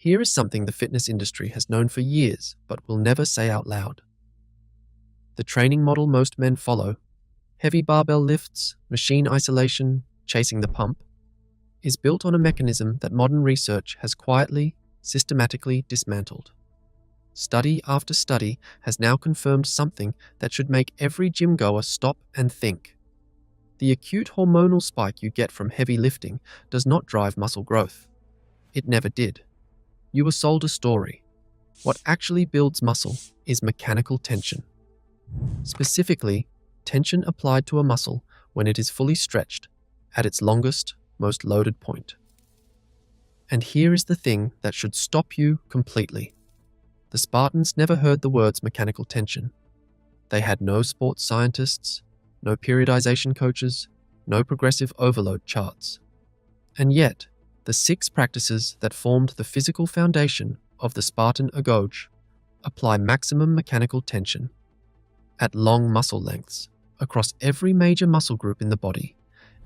Here is something the fitness industry has known for years but will never say out loud. The training model most men follow, heavy barbell lifts, machine isolation, chasing the pump, is built on a mechanism that modern research has quietly, systematically dismantled. Study after study has now confirmed something that should make every gym goer stop and think. The acute hormonal spike you get from heavy lifting does not drive muscle growth. It never did. You were sold a story. What actually builds muscle is mechanical tension. Specifically, tension applied to a muscle when it is fully stretched, at its longest, most loaded point. And here is the thing that should stop you completely. The Spartans never heard the words mechanical tension. They had no sports scientists, no periodization coaches, no progressive overload charts. And yet, the 6 practices that formed the physical foundation of the Spartan agoge apply maximum mechanical tension at long muscle lengths across every major muscle group in the body,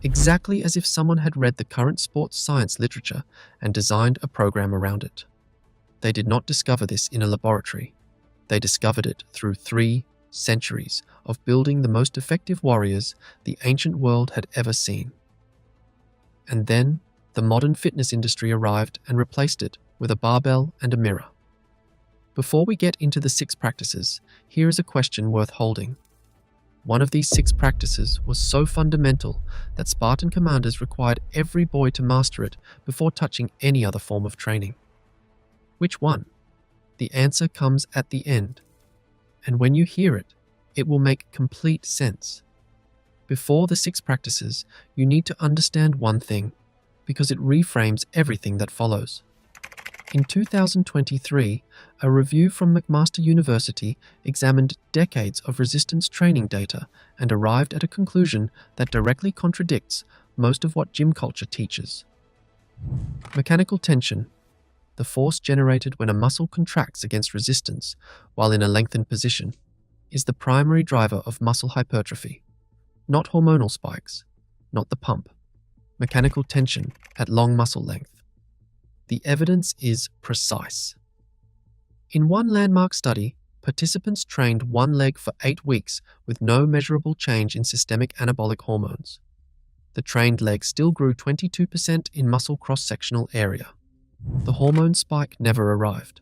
exactly as if someone had read the current sports science literature and designed a program around it. They did not discover this in a laboratory. They discovered it through 3 centuries of building the most effective warriors the ancient world had ever seen. And then, the modern fitness industry arrived and replaced it with a barbell and a mirror. Before we get into the 6 practices, here is a question worth holding. One of these 6 practices was so fundamental that Spartan commanders required every boy to master it before touching any other form of training. Which one? The answer comes at the end. And when you hear it, it will make complete sense. Before the 6 practices, you need to understand one thing, because it reframes everything that follows. In 2023, a review from McMaster University examined decades of resistance training data and arrived at a conclusion that directly contradicts most of what gym culture teaches. Mechanical tension, the force generated when a muscle contracts against resistance while in a lengthened position, is the primary driver of muscle hypertrophy. Not hormonal spikes, not the pump. Mechanical tension at long muscle length. The evidence is precise. In one landmark study, participants trained one leg for 8 weeks with no measurable change in systemic anabolic hormones. The trained leg still grew 22% in muscle cross-sectional area. The hormone spike never arrived.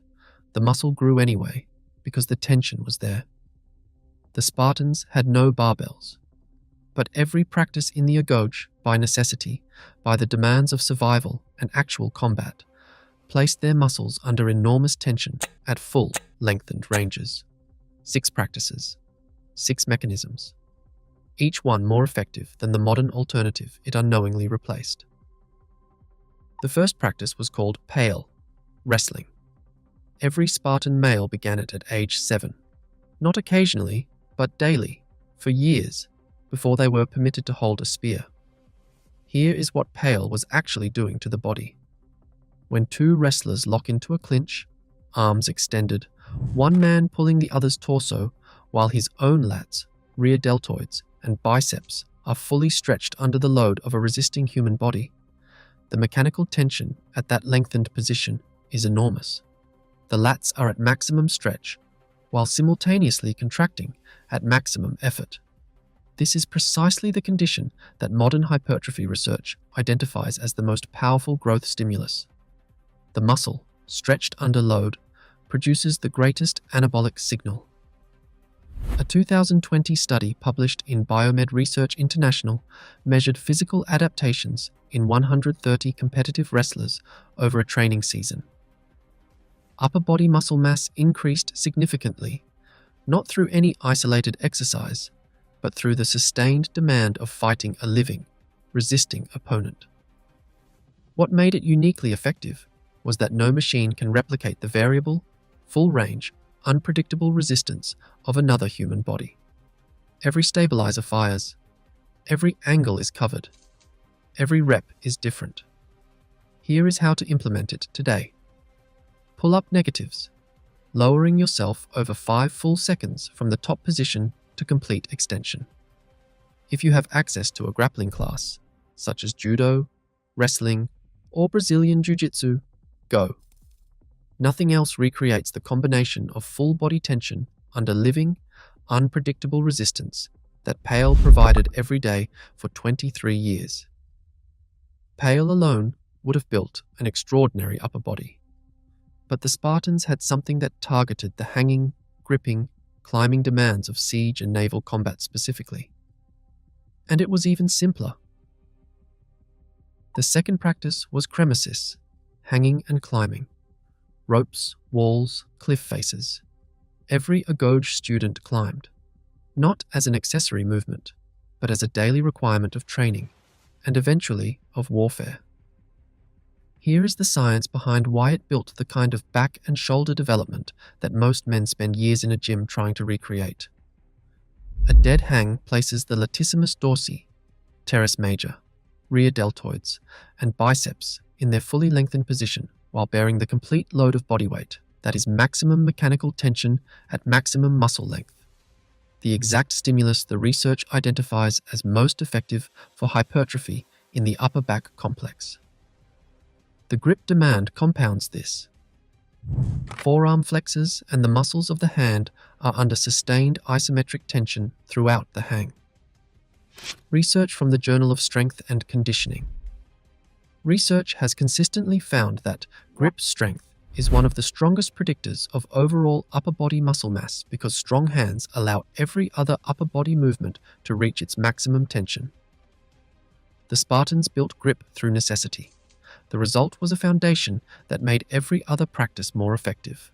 The muscle grew anyway, because the tension was there. The Spartans had no barbells. But every practice in the agoge, by necessity, by the demands of survival and actual combat, placed their muscles under enormous tension at full, lengthened ranges. 6 practices, 6 mechanisms, each one more effective than the modern alternative it unknowingly replaced. The first practice was called pale, wrestling. Every Spartan male began it at age 7, not occasionally, but daily, for years, before they were permitted to hold a spear. Here is what pale was actually doing to the body. When 2 wrestlers lock into a clinch, arms extended, one man pulling the other's torso, while his own lats, rear deltoids, and biceps are fully stretched under the load of a resisting human body, the mechanical tension at that lengthened position is enormous. The lats are at maximum stretch, while simultaneously contracting at maximum effort. This is precisely the condition that modern hypertrophy research identifies as the most powerful growth stimulus. The muscle, stretched under load, produces the greatest anabolic signal. A 2020 study published in Biomed Research International measured physical adaptations in 130 competitive wrestlers over a training season. Upper body muscle mass increased significantly, not through any isolated exercise, but through the sustained demand of fighting a living, resisting opponent. What made it uniquely effective was that no machine can replicate the variable, full-range, unpredictable resistance of another human body. Every stabilizer fires. Every angle is covered. Every rep is different. Here is how to implement it today. Pull up negatives, lowering yourself over 5 full seconds from the top position to complete extension. If you have access to a grappling class, such as judo, wrestling, or Brazilian jiu-jitsu, go. Nothing else recreates the combination of full body tension under living, unpredictable resistance that Pale provided every day for 23 years. Pale alone would have built an extraordinary upper body. But the Spartans had something that targeted the hanging, gripping, climbing demands of siege and naval combat specifically. And it was even simpler. The second practice was cremesis, hanging and climbing. Ropes, walls, cliff faces. Every Agoj student climbed, not as an accessory movement, but as a daily requirement of training, and eventually of warfare. Here is the science behind why it built the kind of back and shoulder development that most men spend years in a gym trying to recreate. A dead hang places the latissimus dorsi, teres major, rear deltoids, and biceps in their fully lengthened position while bearing the complete load of body weight, that is maximum mechanical tension at maximum muscle length. The exact stimulus the research identifies as most effective for hypertrophy in the upper back complex. The grip demand compounds this. Forearm flexors and the muscles of the hand are under sustained isometric tension throughout the hang. Research from the Journal of Strength and Conditioning. Research has consistently found that grip strength is one of the strongest predictors of overall upper body muscle mass because strong hands allow every other upper body movement to reach its maximum tension. The Spartans built grip through necessity. The result was a foundation that made every other practice more effective.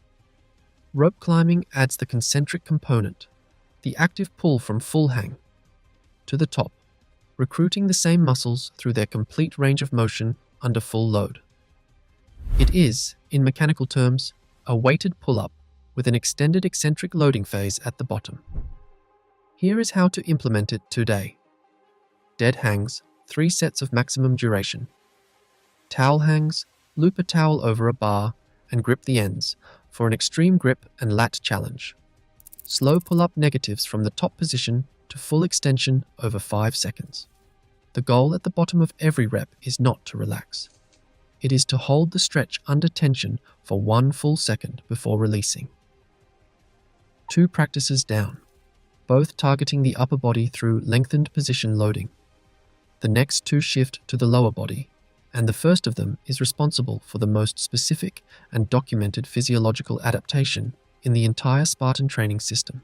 Rope climbing adds the concentric component, the active pull from full hang, to the top, recruiting the same muscles through their complete range of motion under full load. It is, in mechanical terms, a weighted pull-up with an extended eccentric loading phase at the bottom. Here is how to implement it today. Dead hangs, 3 sets of maximum duration. Towel hangs, loop a towel over a bar and grip the ends for an extreme grip and lat challenge. Slow pull-up negatives from the top position to full extension over 5 seconds. The goal at the bottom of every rep is not to relax. It is to hold the stretch under tension for 1 full second before releasing. 2 practices down, both targeting the upper body through lengthened position loading. The next 2 shift to the lower body, and the first of them is responsible for the most specific and documented physiological adaptation in the entire Spartan training system.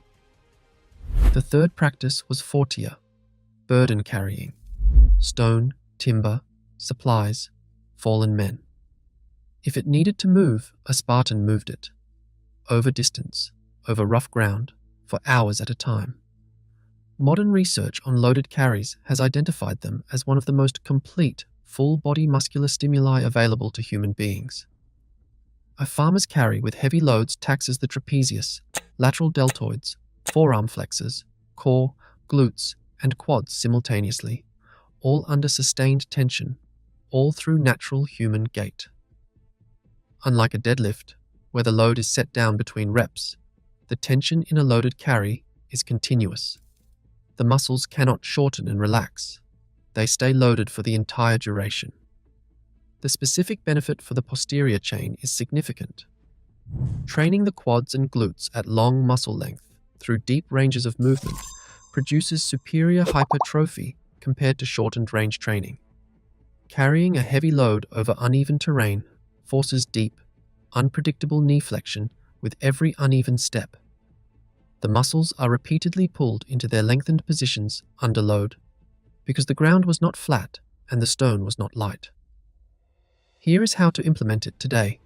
The third practice was fortia, burden carrying, stone, timber, supplies, fallen men. If it needed to move, a Spartan moved it. Over distance, over rough ground, for hours at a time. Modern research on loaded carries has identified them as one of the most complete full-body muscular stimuli available to human beings. A farmer's carry with heavy loads taxes the trapezius, lateral deltoids, forearm flexors, core, glutes, and quads simultaneously, all under sustained tension, all through natural human gait. Unlike a deadlift, where the load is set down between reps, the tension in a loaded carry is continuous. The muscles cannot shorten and relax. They stay loaded for the entire duration. The specific benefit for the posterior chain is significant. Training the quads and glutes at long muscle length through deep ranges of movement produces superior hypertrophy compared to shortened range training. Carrying a heavy load over uneven terrain forces deep, unpredictable knee flexion with every uneven step. The muscles are repeatedly pulled into their lengthened positions under load, because the ground was not flat and the stone was not light. Here is how to implement it today.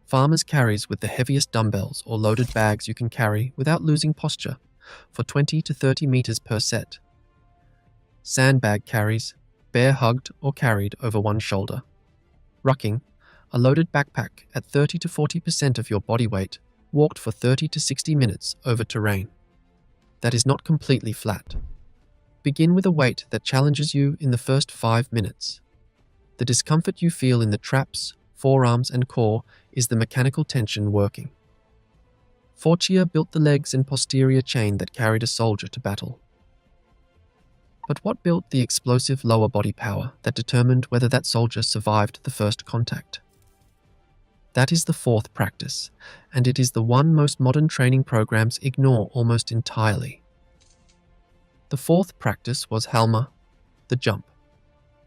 Farmers carries with the heaviest dumbbells or loaded bags you can carry without losing posture for 20 to 30 meters per set. Sandbag carries, bear hugged or carried over one shoulder. Rucking, a loaded backpack at 30 to 40% of your body weight, walked for 30 to 60 minutes over terrain. That is not completely flat. Begin with a weight that challenges you in the first 5 minutes. The discomfort you feel in the traps, forearms, and core is the mechanical tension working. Fortia built the legs and posterior chain that carried a soldier to battle. But what built the explosive lower body power that determined whether that soldier survived the first contact? That is the fourth practice, and it is the one most modern training programs ignore almost entirely. The fourth practice was Halma, the jump.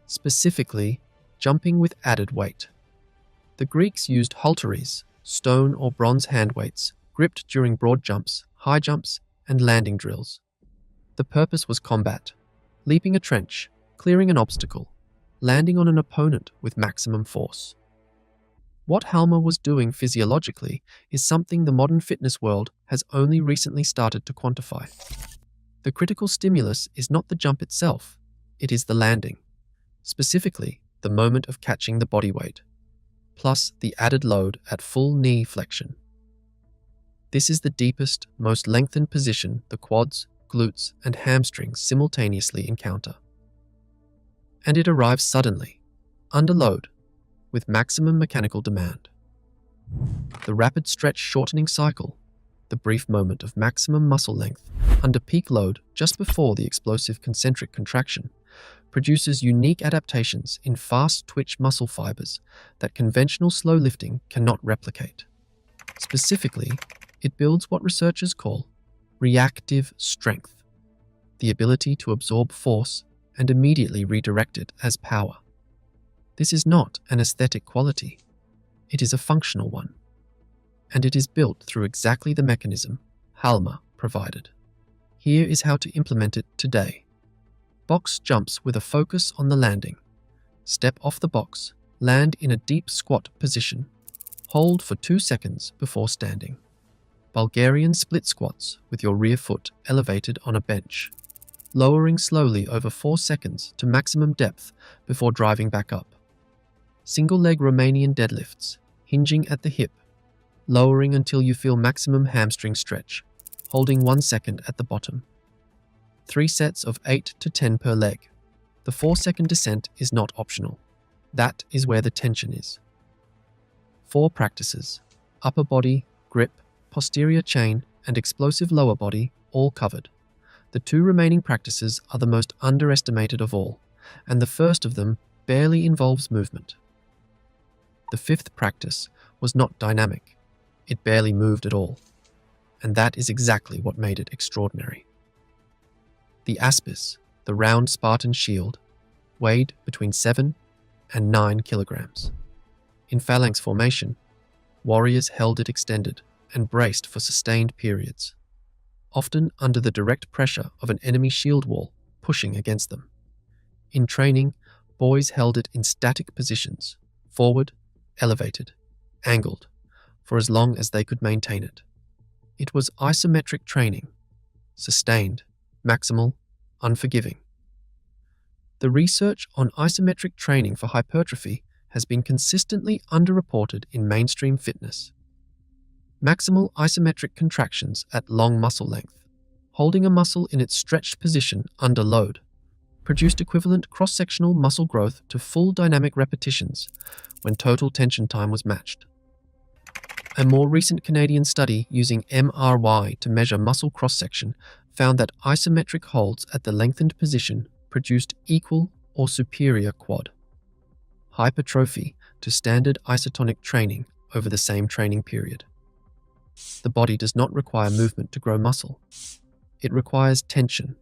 Specifically, jumping with added weight. The Greeks used halteres, stone or bronze hand weights, gripped during broad jumps, high jumps, and landing drills. The purpose was combat, leaping a trench, clearing an obstacle, landing on an opponent with maximum force. What Halma was doing physiologically is something the modern fitness world has only recently started to quantify. The critical stimulus is not the jump itself, it is the landing, specifically the moment of catching the body weight, plus the added load at full knee flexion. This is the deepest, most lengthened position the quads, glutes, and hamstrings simultaneously encounter. And it arrives suddenly, under load, with maximum mechanical demand. The rapid stretch shortening cycle, the brief moment of maximum muscle length under peak load just before the explosive concentric contraction, produces unique adaptations in fast twitch muscle fibers that conventional slow lifting cannot replicate. Specifically, it builds what researchers call reactive strength, the ability to absorb force and immediately redirect it as power. This is not an aesthetic quality, it is a functional one, and it is built through exactly the mechanism Halma provided. Here is how to implement it today. Box jumps with a focus on the landing. Step off the box, land in a deep squat position. Hold for 2 seconds before standing. Bulgarian split squats with your rear foot elevated on a bench, lowering slowly over 4 seconds to maximum depth before driving back up. Single leg Romanian deadlifts, hinging at the hip, lowering until you feel maximum hamstring stretch, holding 1 second at the bottom. 3 sets of 8 to 10 per leg. The 4-second descent is not optional. That is where the tension is. 4 practices: upper body, grip, posterior chain, and explosive lower body, all covered. The 2 remaining practices are the most underestimated of all, and the first of them barely involves movement. The 5th practice was not dynamic. It barely moved at all. And that is exactly what made it extraordinary. The aspis, the round Spartan shield, weighed between 7 and 9 kilograms. In phalanx formation, warriors held it extended and braced for sustained periods, often under the direct pressure of an enemy shield wall pushing against them. In training, boys held it in static positions, forward, elevated, angled, for as long as they could maintain it. It was isometric training, sustained, maximal, unforgiving. The research on isometric training for hypertrophy has been consistently underreported in mainstream fitness. Maximal isometric contractions at long muscle length, holding a muscle in its stretched position under load, produced equivalent cross-sectional muscle growth to full dynamic repetitions when total tension time was matched. A more recent Canadian study using MRY to measure muscle cross-section found that isometric holds at the lengthened position produced equal or superior quad. Hypertrophy to standard isotonic training over the same training period. The body does not require movement to grow muscle. It requires tension.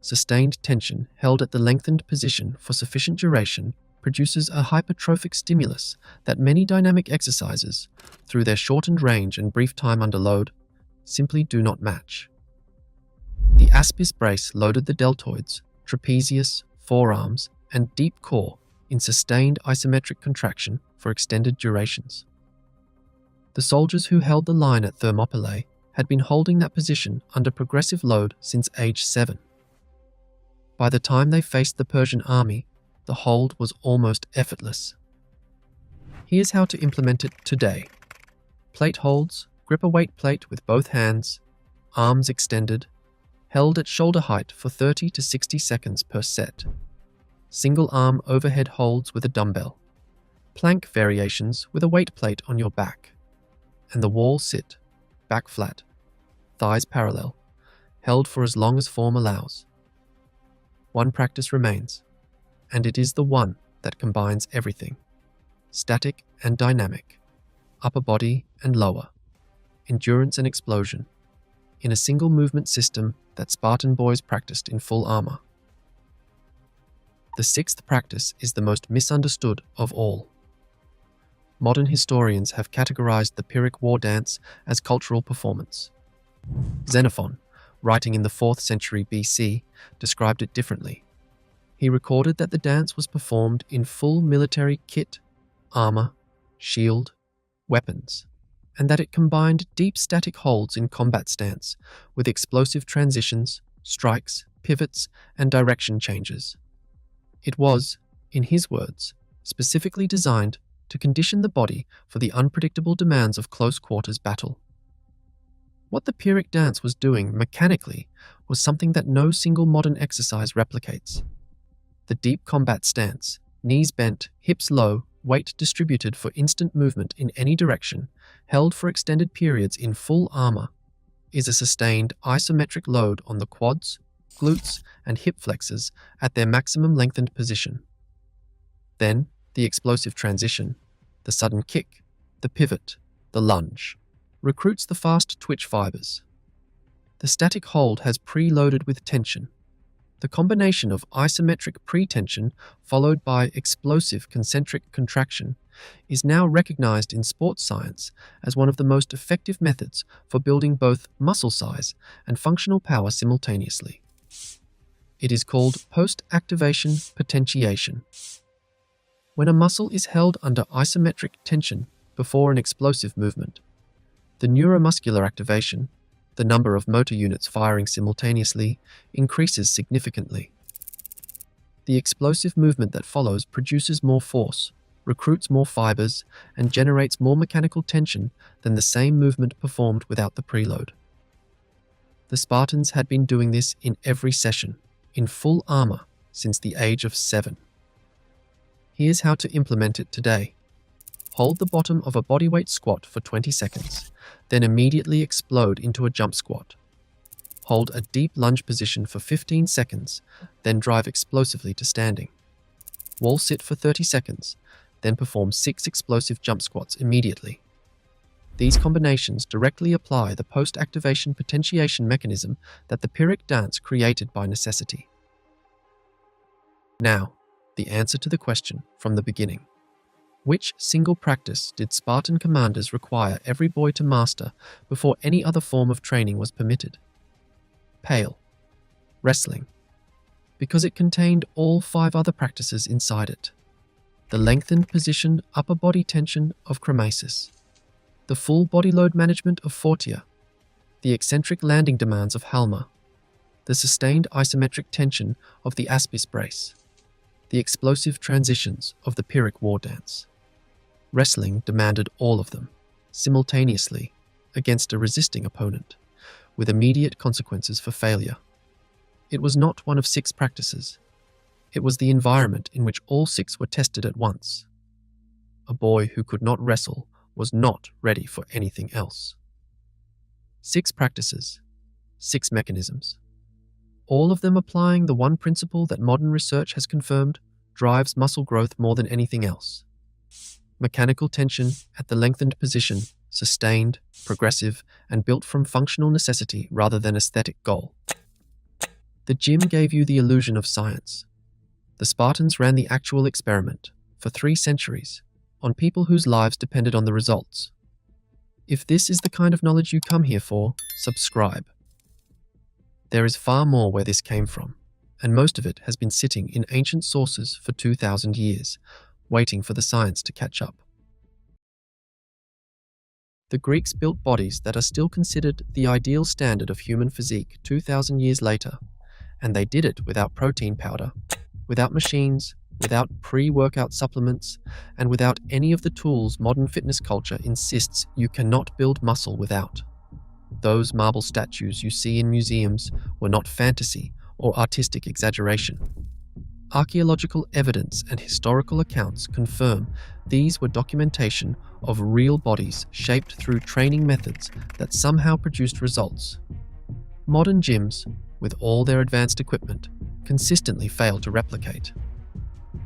Sustained tension held at the lengthened position for sufficient duration produces a hypertrophic stimulus that many dynamic exercises, through their shortened range and brief time under load, simply do not match. The aspis brace loaded the deltoids, trapezius, forearms, and deep core in sustained isometric contraction for extended durations. The soldiers who held the line at Thermopylae had been holding that position under progressive load since age 7. By the time they faced the Persian army, the hold was almost effortless. Here's how to implement it today. Plate holds, grip a weight plate with both hands, arms extended, held at shoulder height for 30 to 60 seconds per set. Single arm overhead holds with a dumbbell. Plank variations with a weight plate on your back. And the wall sit, back flat, thighs parallel, held for as long as form allows. One practice remains, and it is the one that combines everything, static and dynamic, upper body and lower, endurance and explosion, in a single movement system that Spartan boys practiced in full armor. The sixth practice is the most misunderstood of all. Modern historians have categorized the Pyrrhic war dance as cultural performance. Xenophon, writing in the 4th century BC, described it differently. He recorded that the dance was performed in full military kit, armor, shield, weapons, and that it combined deep static holds in combat stance with explosive transitions, strikes, pivots, and direction changes. It was, in his words, specifically designed to condition the body for the unpredictable demands of close-quarters battle. What the Pyrrhic dance was doing mechanically was something that no single modern exercise replicates. The deep combat stance, knees bent, hips low, weight distributed for instant movement in any direction, held for extended periods in full armor, is a sustained isometric load on the quads, glutes, and hip flexors at their maximum lengthened position. Then, the explosive transition, the sudden kick, the pivot, the lunge, recruits the fast twitch fibers. The static hold has preloaded with tension. The combination of isometric pre-tension followed by explosive concentric contraction is now recognized in sports science as one of the most effective methods for building both muscle size and functional power simultaneously. It is called post-activation potentiation. When a muscle is held under isometric tension before an explosive movement, the neuromuscular activation, the number of motor units firing simultaneously, increases significantly. The explosive movement that follows produces more force, recruits more fibers, and generates more mechanical tension than the same movement performed without the preload. The Spartans had been doing this in every session, in full armor, since the age of 7. Here's how to implement it today. Hold the bottom of a bodyweight squat for 20 seconds, then immediately explode into a jump squat. Hold a deep lunge position for 15 seconds, then drive explosively to standing. Wall sit for 30 seconds, then perform 6 explosive jump squats immediately. These combinations directly apply the post-activation potentiation mechanism that the Pyrrhic dance created by necessity. Now, the answer to the question from the beginning. Which single practice did Spartan commanders require every boy to master before any other form of training was permitted? Pale. Wrestling. Because it contained all 5 other practices inside it. The lengthened position upper body tension of chromasis. The full body load management of Fortia. The eccentric landing demands of Halma. The sustained isometric tension of the Aspis brace. The explosive transitions of the Pyrrhic war dance. Wrestling demanded all of them, simultaneously, against a resisting opponent, with immediate consequences for failure. It was not one of 6 practices. It was the environment in which all 6 were tested at once. A boy who could not wrestle was not ready for anything else. 6 practices, 6 mechanisms, all of them applying the one principle that modern research has confirmed drives muscle growth more than anything else. Mechanical tension at the lengthened position, sustained, progressive, and built from functional necessity rather than aesthetic goal. The gym gave you the illusion of science. The Spartans ran the actual experiment, for 3 centuries, on people whose lives depended on the results. If this is the kind of knowledge you come here for, subscribe. There is far more where this came from, and most of it has been sitting in ancient sources for 2,000 years, waiting for the science to catch up. The Greeks built bodies that are still considered the ideal standard of human physique 2,000 years later, and they did it without protein powder, without machines, without pre-workout supplements, and without any of the tools modern fitness culture insists you cannot build muscle without. Those marble statues you see in museums were not fantasy or artistic exaggeration. Archaeological evidence and historical accounts confirm these were documentation of real bodies shaped through training methods that somehow produced results. Modern gyms, with all their advanced equipment, consistently fail to replicate.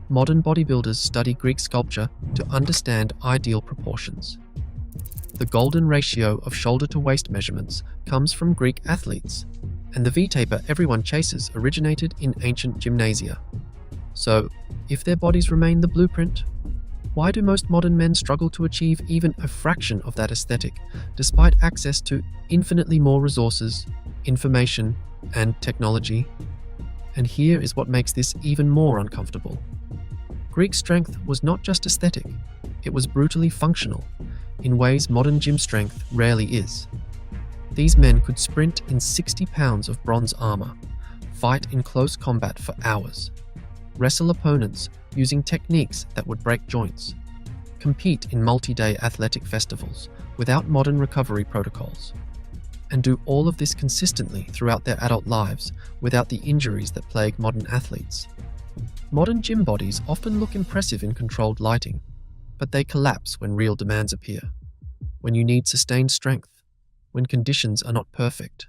Modern bodybuilders study Greek sculpture to understand ideal proportions. The golden ratio of shoulder-to-waist measurements comes from Greek athletes, and the V-taper everyone chases originated in ancient gymnasia. So, if their bodies remain the blueprint, why do most modern men struggle to achieve even a fraction of that aesthetic, despite access to infinitely more resources, information, and technology? And here is what makes this even more uncomfortable. Greek strength was not just aesthetic, it was brutally functional, in ways modern gym strength rarely is. These men could sprint in 60 pounds of bronze armor, fight in close combat for hours, wrestle opponents using techniques that would break joints, compete in multi-day athletic festivals without modern recovery protocols, and do all of this consistently throughout their adult lives without the injuries that plague modern athletes. Modern gym bodies often look impressive in controlled lighting, but they collapse when real demands appear, when you need sustained strength, when conditions are not perfect,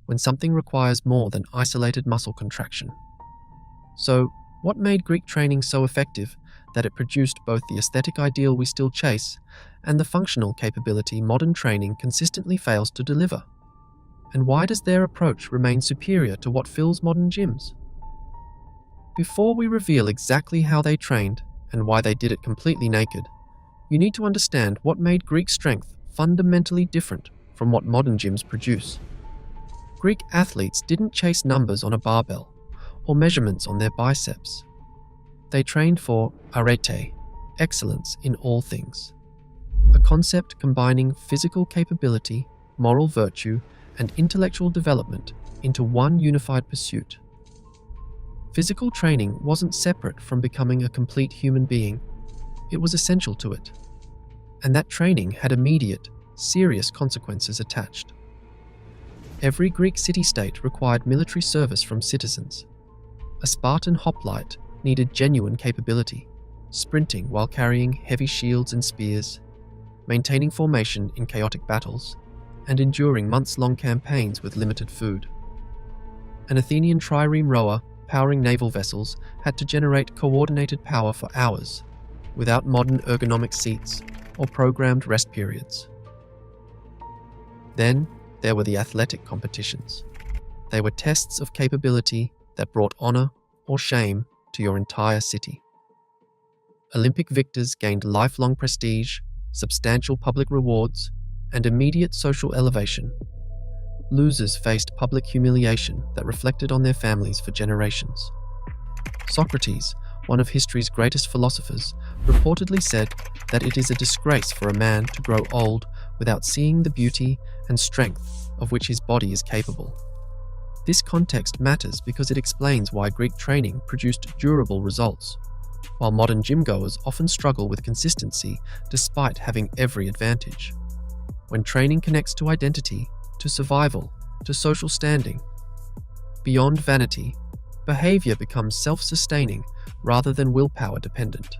when something requires more than isolated muscle contraction. So, what made Greek training so effective that it produced both the aesthetic ideal we still chase and the functional capability modern training consistently fails to deliver? And why does their approach remain superior to what fills modern gyms? Before we reveal exactly how they trained and why they did it completely naked, you need to understand what made Greek strength fundamentally different from what modern gyms produce. Greek athletes didn't chase numbers on a barbell or measurements on their biceps. They trained for arete, excellence in all things, a concept combining physical capability, moral virtue, and intellectual development into one unified pursuit. Physical training wasn't separate from becoming a complete human being. It was essential to it. And that training had immediate, serious consequences attached. Every Greek city-state required military service from citizens. A Spartan hoplite needed genuine capability, sprinting while carrying heavy shields and spears, maintaining formation in chaotic battles, and enduring months-long campaigns with limited food. An Athenian trireme rower powering naval vessels had to generate coordinated power for hours, without modern ergonomic seats or programmed rest periods. Then, there were the athletic competitions. They were tests of capability that brought honor or shame to your entire city. Olympic victors gained lifelong prestige, substantial public rewards, and immediate social elevation. Losers faced public humiliation that reflected on their families for generations. Socrates, one of history's greatest philosophers, reportedly said that it is a disgrace for a man to grow old without seeing the beauty and strength of which his body is capable. This context matters because it explains why Greek training produced durable results, while modern gym-goers often struggle with consistency despite having every advantage. When training connects to identity, to survival, to social standing, beyond vanity, behavior becomes self-sustaining rather than willpower dependent.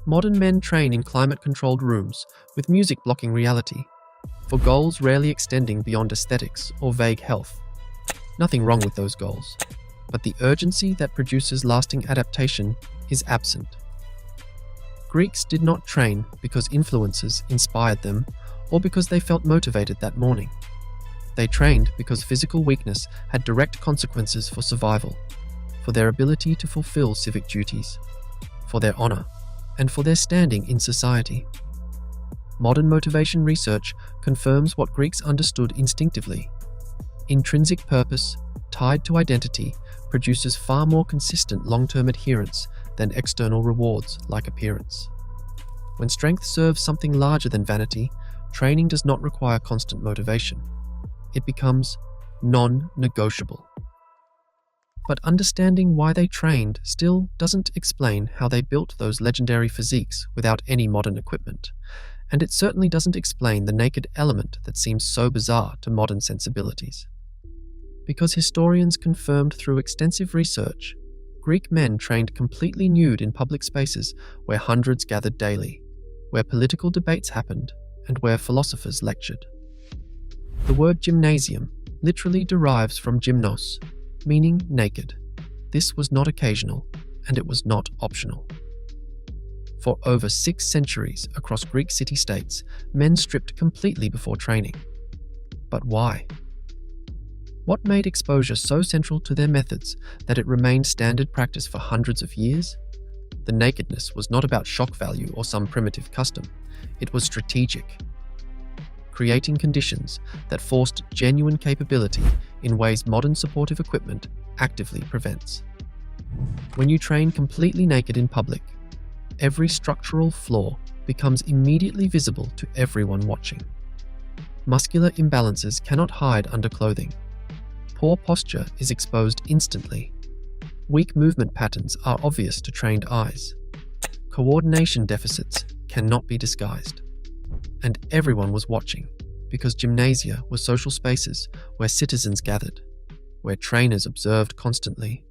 Modern men train in climate-controlled rooms with music blocking reality, for goals rarely extending beyond aesthetics or vague health. Nothing wrong with those goals, but the urgency that produces lasting adaptation is absent. Greeks did not train because influences inspired them or because they felt motivated that morning. They trained because physical weakness had direct consequences for survival, for their ability to fulfill civic duties, for their honor, and for their standing in society. Modern motivation research confirms what Greeks understood instinctively. Intrinsic purpose, tied to identity, produces far more consistent long-term adherence than external rewards like appearance. When strength serves something larger than vanity, training does not require constant motivation. It becomes non-negotiable. But understanding why they trained still doesn't explain how they built those legendary physiques without any modern equipment, and it certainly doesn't explain the naked element that seems so bizarre to modern sensibilities. Because historians confirmed through extensive research, Greek men trained completely nude in public spaces where hundreds gathered daily, where political debates happened, and where philosophers lectured. The word gymnasium literally derives from gymnos, meaning naked. This was not occasional, and it was not optional. For over 6 centuries across Greek city-states, men stripped completely before training. But why? What made exposure so central to their methods that it remained standard practice for hundreds of years? The nakedness was not about shock value or some primitive custom. It was strategic, creating conditions that forced genuine capability in ways modern supportive equipment actively prevents. When you train completely naked in public, every structural flaw becomes immediately visible to everyone watching. Muscular imbalances cannot hide under clothing. Poor posture is exposed instantly. Weak movement patterns are obvious to trained eyes. Coordination deficits cannot be disguised. And everyone was watching, because gymnasia were social spaces where citizens gathered, where trainers observed constantly,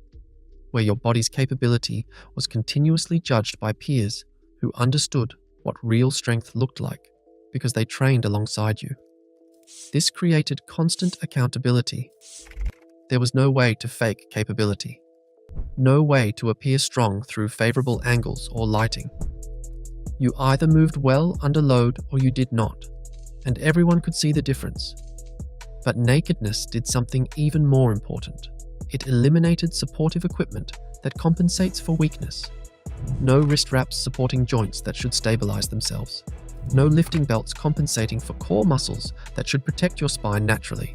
where your body's capability was continuously judged by peers who understood what real strength looked like because they trained alongside you. This created constant accountability. There was no way to fake capability, no way to appear strong through favorable angles or lighting. You either moved well under load or you did not, and everyone could see the difference. But nakedness did something even more important. It eliminated supportive equipment that compensates for weakness. No wrist wraps supporting joints that should stabilize themselves. No lifting belts compensating for core muscles that should protect your spine naturally.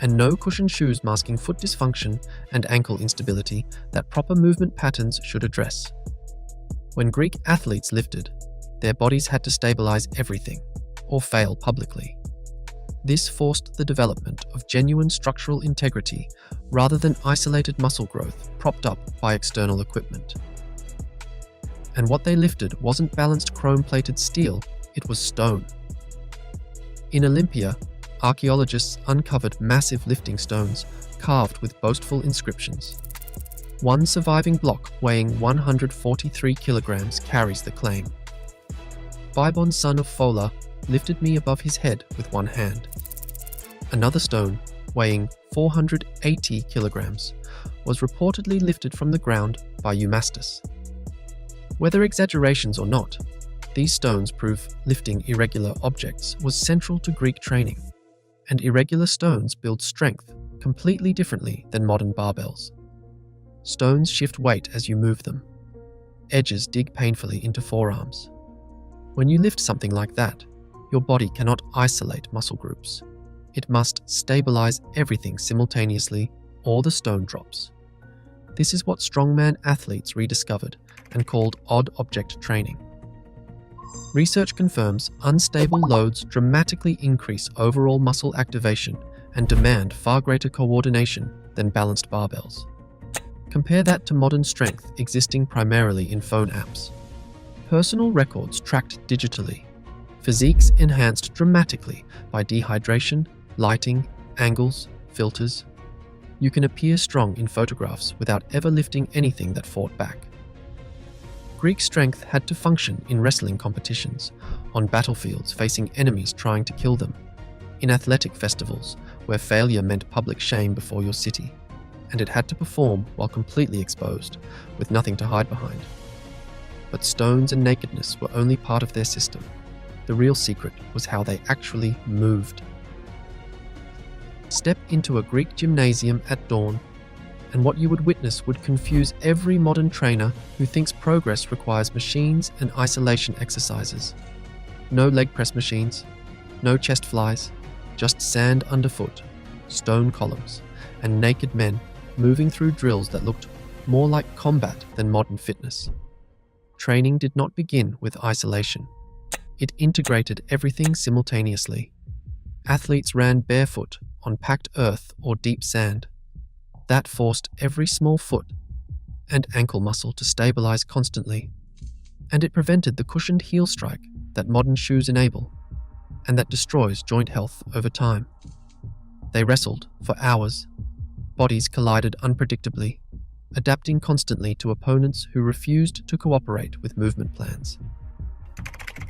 And no cushioned shoes masking foot dysfunction and ankle instability that proper movement patterns should address. When Greek athletes lifted, their bodies had to stabilize everything, or fail publicly. This forced the development of genuine structural integrity rather than isolated muscle growth propped up by external equipment. And what they lifted wasn't balanced chrome-plated steel, it was stone. In Olympia, archaeologists uncovered massive lifting stones carved with boastful inscriptions. One surviving block weighing 143 kilograms carries the claim. Bibon, son of Fola, lifted me above his head with one hand. Another stone, weighing 480 kilograms, was reportedly lifted from the ground by Eumastus. Whether exaggerations or not, these stones prove lifting irregular objects was central to Greek training, and irregular stones build strength completely differently than modern barbells. Stones shift weight as you move them. Edges dig painfully into forearms. When you lift something like that, your body cannot isolate muscle groups. It must stabilize everything simultaneously, or the stone drops. This is what strongman athletes rediscovered and called odd object training. Research confirms unstable loads dramatically increase overall muscle activation and demand far greater coordination than balanced barbells. Compare that to modern strength existing primarily in phone apps. Personal records tracked digitally, physiques enhanced dramatically by dehydration, lighting, angles, filters. You can appear strong in photographs without ever lifting anything that fought back. Greek strength had to function in wrestling competitions, on battlefields facing enemies trying to kill them, in athletic festivals where failure meant public shame before your city, and it had to perform while completely exposed, with nothing to hide behind. But stones and nakedness were only part of their system. The real secret was how they actually moved. Step into a Greek gymnasium at dawn, and what you would witness would confuse every modern trainer who thinks progress requires machines and isolation exercises. No leg press machines, no chest flies, just sand underfoot, stone columns, and naked men moving through drills that looked more like combat than modern fitness. Training did not begin with isolation. It integrated everything simultaneously. Athletes ran barefoot on packed earth or deep sand. That forced every small foot and ankle muscle to stabilize constantly, and it prevented the cushioned heel strike that modern shoes enable, and that destroys joint health over time. They wrestled for hours. Bodies collided unpredictably, adapting constantly to opponents who refused to cooperate with movement plans.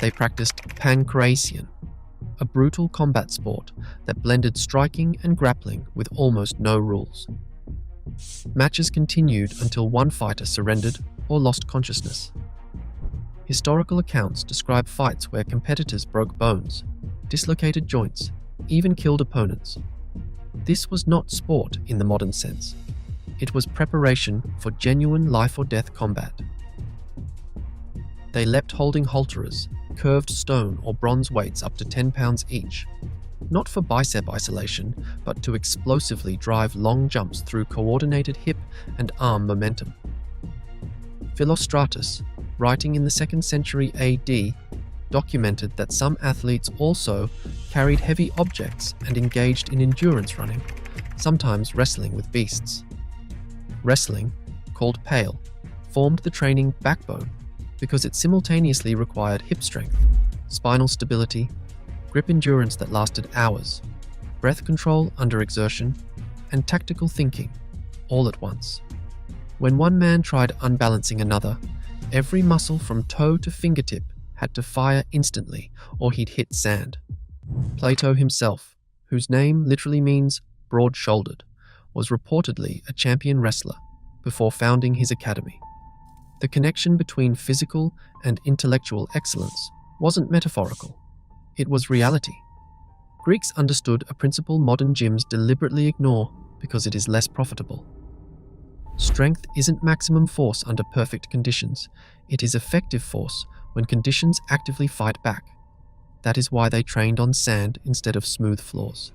They practiced pancration, a brutal combat sport that blended striking and grappling with almost no rules. Matches continued until one fighter surrendered or lost consciousness. Historical accounts describe fights where competitors broke bones, dislocated joints, even killed opponents. This was not sport in the modern sense. It was preparation for genuine life-or-death combat. They leapt holding halteres, curved stone or bronze weights up to 10 pounds each, not for bicep isolation, but to explosively drive long jumps through coordinated hip and arm momentum. Philostratus, writing in the 2nd century AD, documented that some athletes also carried heavy objects and engaged in endurance running, sometimes wrestling with beasts. Wrestling, called pale, formed the training backbone because it simultaneously required hip strength, spinal stability, grip endurance that lasted hours, breath control under exertion, and tactical thinking, all at once. When one man tried unbalancing another, every muscle from toe to fingertip had to fire instantly or he'd hit sand. Plato himself, whose name literally means broad-shouldered, was reportedly a champion wrestler before founding his academy. The connection between physical and intellectual excellence wasn't metaphorical. It was reality. Greeks understood a principle modern gyms deliberately ignore because it is less profitable. Strength isn't maximum force under perfect conditions. It is effective force when conditions actively fight back. That is why they trained on sand instead of smooth floors.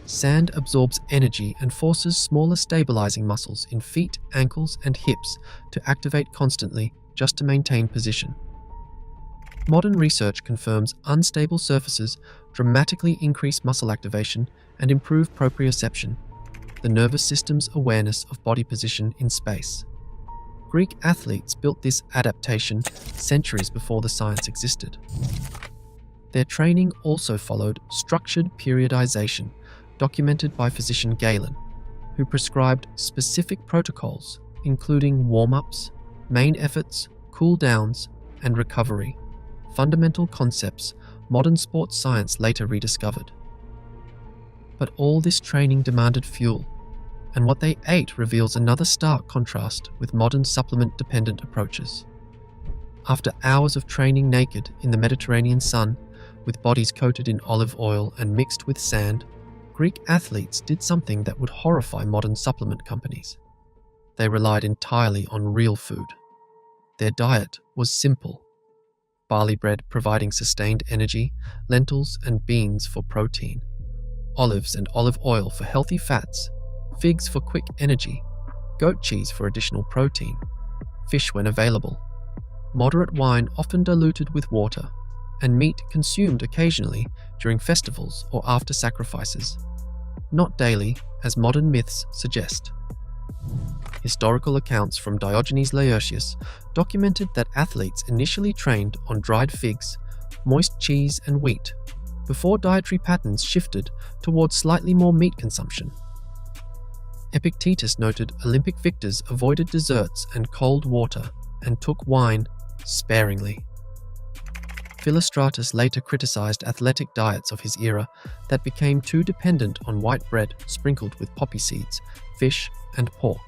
Sand absorbs energy and forces smaller stabilizing muscles in feet, ankles, and hips to activate constantly just to maintain position. Modern research confirms unstable surfaces dramatically increase muscle activation and improve proprioception, the nervous system's awareness of body position in space. Greek athletes built this adaptation centuries before the science existed. Their training also followed structured periodization, documented by physician Galen, who prescribed specific protocols, including warm-ups, main efforts, cool-downs, and recovery, fundamental concepts modern sports science later rediscovered. But all this training demanded fuel, and what they ate reveals another stark contrast with modern supplement-dependent approaches. After hours of training naked in the Mediterranean sun, with bodies coated in olive oil and mixed with sand, Greek athletes did something that would horrify modern supplement companies. They relied entirely on real food. Their diet was simple: barley bread providing sustained energy, lentils and beans for protein, olives and olive oil for healthy fats, figs for quick energy, goat cheese for additional protein, fish when available, moderate wine often diluted with water, and meat consumed occasionally during festivals or after sacrifices. Not daily, as modern myths suggest. Historical accounts from Diogenes Laertius documented that athletes initially trained on dried figs, moist cheese and wheat, before dietary patterns shifted towards slightly more meat consumption. Epictetus noted Olympic victors avoided desserts and cold water and took wine sparingly. Philostratus later criticized athletic diets of his era that became too dependent on white bread sprinkled with poppy seeds, fish, and pork.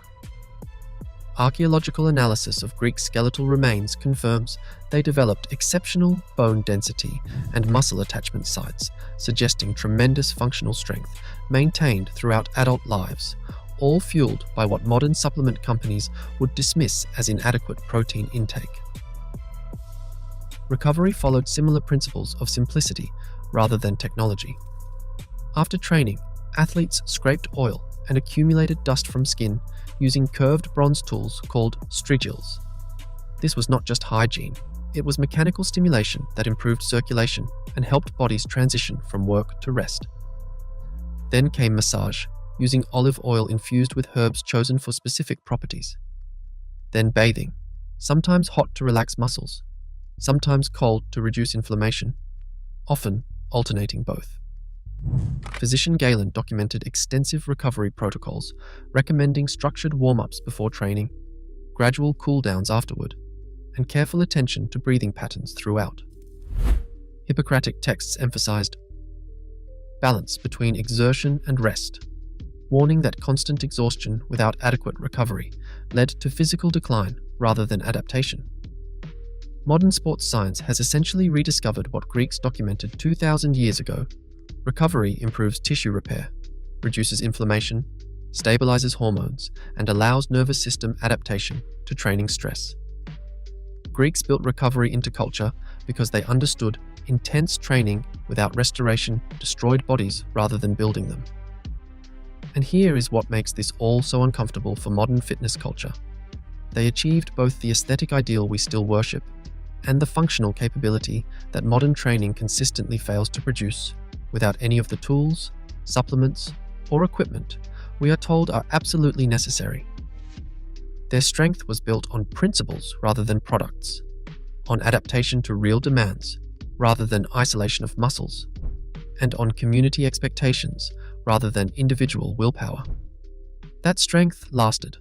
Archaeological analysis of Greek skeletal remains confirms they developed exceptional bone density and muscle attachment sites, suggesting tremendous functional strength maintained throughout adult lives, all fueled by what modern supplement companies would dismiss as inadequate protein intake. Recovery followed similar principles of simplicity rather than technology. After training, athletes scraped oil and accumulated dust from skin using curved bronze tools called strigils. This was not just hygiene, it was mechanical stimulation that improved circulation and helped bodies transition from work to rest. Then came massage, using olive oil infused with herbs chosen for specific properties. Then bathing, sometimes hot to relax muscles, sometimes cold to reduce inflammation, often alternating both. Physician Galen documented extensive recovery protocols, recommending structured warm-ups before training, gradual cool-downs afterward, and careful attention to breathing patterns throughout. Hippocratic texts emphasized balance between exertion and rest, warning that constant exhaustion without adequate recovery led to physical decline rather than adaptation. Modern sports science has essentially rediscovered what Greeks documented 2,000 years ago. Recovery improves tissue repair, reduces inflammation, stabilizes hormones, and allows nervous system adaptation to training stress. Greeks built recovery into culture because they understood intense training without restoration destroyed bodies rather than building them. And here is what makes this all so uncomfortable for modern fitness culture. They achieved both the aesthetic ideal we still worship and the functional capability that modern training consistently fails to produce without any of the tools, supplements, or equipment we are told are absolutely necessary. Their strength was built on principles rather than products, on adaptation to real demands rather than isolation of muscles, and on community expectations rather than individual willpower. That strength lasted,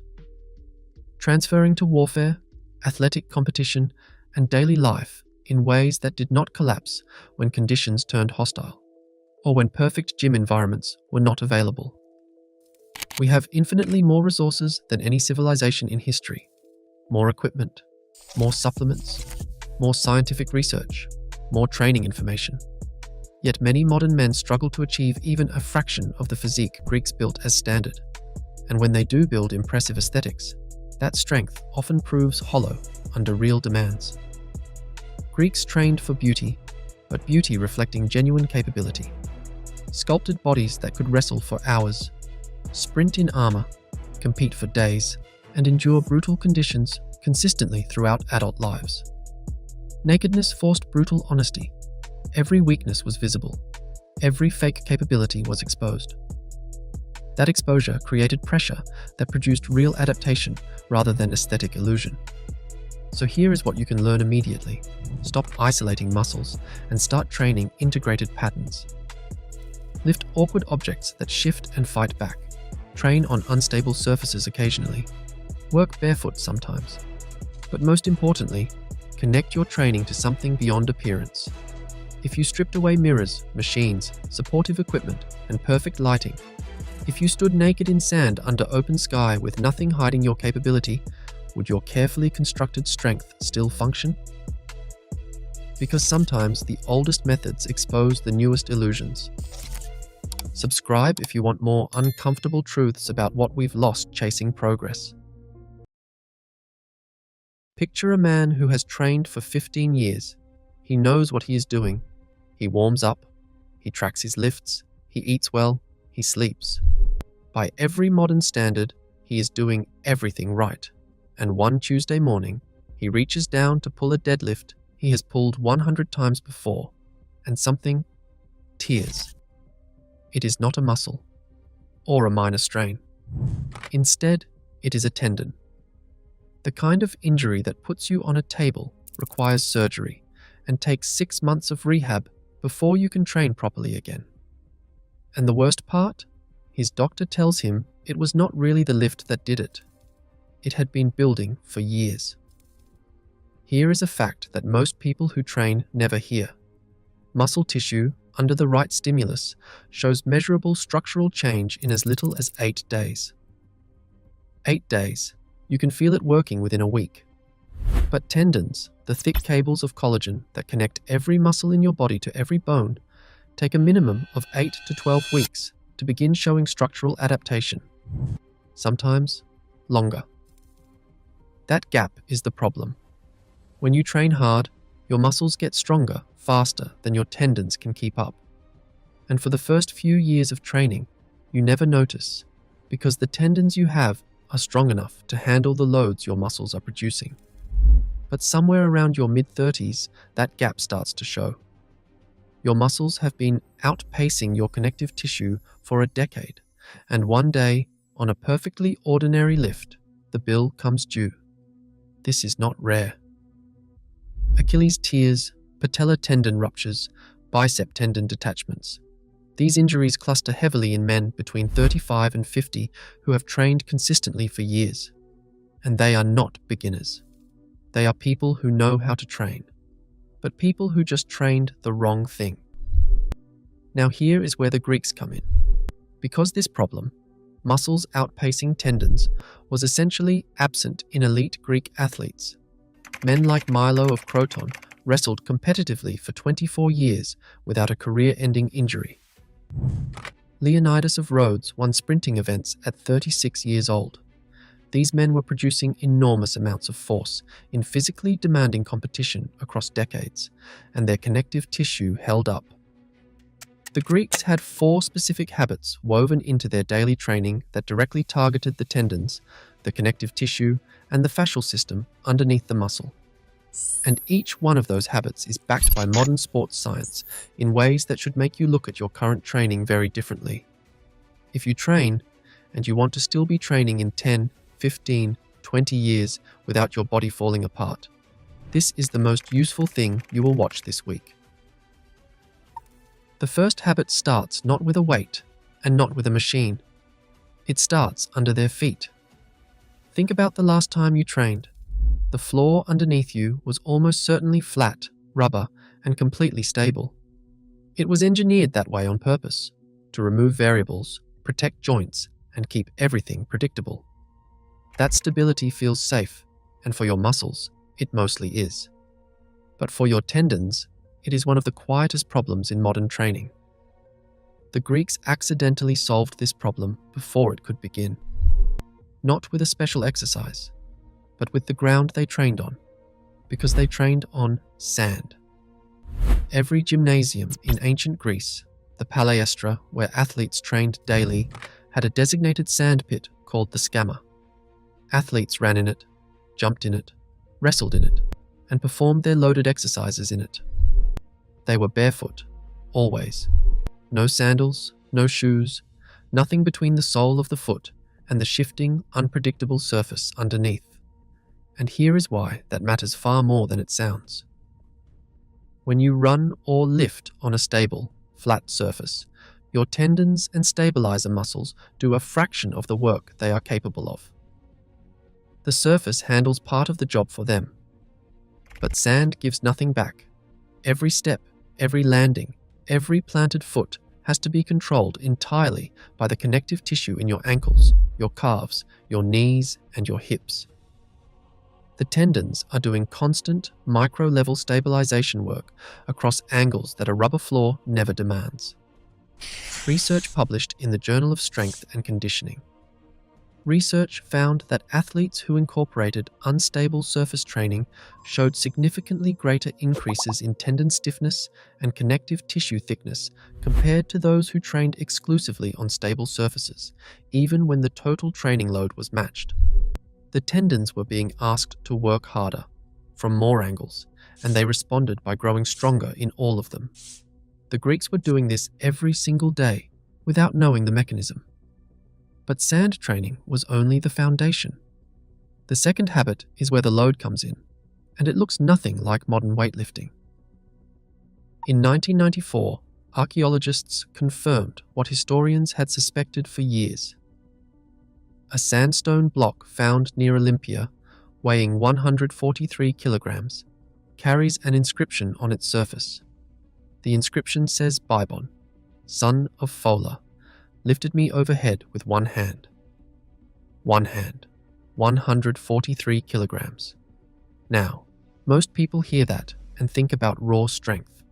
transferring to warfare, athletic competition, and daily life in ways that did not collapse when conditions turned hostile, or when perfect gym environments were not available. We have infinitely more resources than any civilization in history. More equipment, more supplements, more scientific research, more training information. Yet many modern men struggle to achieve even a fraction of the physique Greeks built as standard. And when they do build impressive aesthetics, that strength often proves hollow under real demands. Greeks trained for beauty, but beauty reflecting genuine capability. Sculpted bodies that could wrestle for hours, sprint in armor, compete for days, and endure brutal conditions consistently throughout adult lives. Nakedness forced brutal honesty. Every weakness was visible. Every fake capability was exposed. That exposure created pressure that produced real adaptation rather than aesthetic illusion. So here is what you can learn immediately. Stop isolating muscles and start training integrated patterns. Lift awkward objects that shift and fight back. Train on unstable surfaces occasionally. Work barefoot sometimes. But most importantly, connect your training to something beyond appearance. If you stripped away mirrors, machines, supportive equipment, and perfect lighting, if you stood naked in sand under open sky with nothing hiding your capability, would your carefully constructed strength still function? Because sometimes the oldest methods expose the newest illusions. Subscribe if you want more uncomfortable truths about what we've lost chasing progress. Picture a man who has trained for 15 years. He knows what he is doing. He warms up. He tracks his lifts. He eats well. He sleeps. By every modern standard, he is doing everything right. And one Tuesday morning, he reaches down to pull a deadlift he has pulled 100 times before, and something tears. It is not a muscle or a minor strain. Instead, it is a tendon. The kind of injury that puts you on a table, requires surgery, and takes 6 months of rehab before you can train properly again. And the worst part? His doctor tells him it was not really the lift that did it. It had been building for years. Here is a fact that most people who train never hear. Muscle tissue, under the right stimulus, shows measurable structural change in as little as 8 days. 8 days. You can feel it working within a week. But tendons, the thick cables of collagen that connect every muscle in your body to every bone, take a minimum of 8 to 12 weeks to begin showing structural adaptation. Sometimes longer. That gap is the problem. When you train hard, your muscles get stronger faster than your tendons can keep up. And for the first few years of training, you never notice, because the tendons you have are strong enough to handle the loads your muscles are producing. But somewhere around your mid-30s, that gap starts to show. Your muscles have been outpacing your connective tissue for a decade, and one day, on a perfectly ordinary lift, the bill comes due. This is not rare. Achilles tears, patella tendon ruptures, bicep tendon detachments. These injuries cluster heavily in men between 35 and 50 who have trained consistently for years. And they are not beginners. They are people who know how to train, but people who just trained the wrong thing. Now here is where the Greeks come in. Because this problem, muscles outpacing tendons, was essentially absent in elite Greek athletes. Men like Milo of Croton wrestled competitively for 24 years without a career-ending injury. Leonidas of Rhodes won sprinting events at 36 years old. These men were producing enormous amounts of force in physically demanding competition across decades, and their connective tissue held up. The Greeks had 4 specific habits woven into their daily training that directly targeted the tendons, the connective tissue, and the fascial system underneath the muscle. And each one of those habits is backed by modern sports science in ways that should make you look at your current training very differently. If you train, and you want to still be training in 10, 15, 20 years without your body falling apart, this is the most useful thing you will watch this week. The first habit starts not with a weight and not with a machine. It starts under their feet. Think about the last time you trained. The floor underneath you was almost certainly flat, rubber, and completely stable. It was engineered that way on purpose, to remove variables, protect joints, and keep everything predictable. That stability feels safe, and for your muscles, it mostly is. But for your tendons, it is one of the quietest problems in modern training. The Greeks accidentally solved this problem before it could begin. Not with a special exercise, but with the ground they trained on, because they trained on sand. Every gymnasium in ancient Greece, the palaestra where athletes trained daily, had a designated sand pit called the scamma. Athletes ran in it, jumped in it, wrestled in it, and performed their loaded exercises in it. They were barefoot, always. No sandals, no shoes, nothing between the sole of the foot and the shifting, unpredictable surface underneath. And here is why that matters far more than it sounds. When you run or lift on a stable, flat surface, your tendons and stabilizer muscles do a fraction of the work they are capable of. The surface handles part of the job for them. But sand gives nothing back. Every step, every landing, every planted foot has to be controlled entirely by the connective tissue in your ankles, your calves, your knees, and your hips. The tendons are doing constant, micro-level stabilization work across angles that a rubber floor never demands. Research published in the Journal of Strength and Conditioning. Research found that athletes who incorporated unstable surface training showed significantly greater increases in tendon stiffness and connective tissue thickness compared to those who trained exclusively on stable surfaces, even when the total training load was matched. The tendons were being asked to work harder, from more angles, and they responded by growing stronger in all of them. The Greeks were doing this every single day without knowing the mechanism. But sand training was only the foundation. The second habit is where the load comes in, and it looks nothing like modern weightlifting. In 1994, archaeologists confirmed what historians had suspected for years. A sandstone block found near Olympia, weighing 143 kilograms, carries an inscription on its surface. The inscription says Bybon, son of Fola, lifted me overhead with one hand. One hand, 143 kilograms. Now, most people hear that and think about raw strength,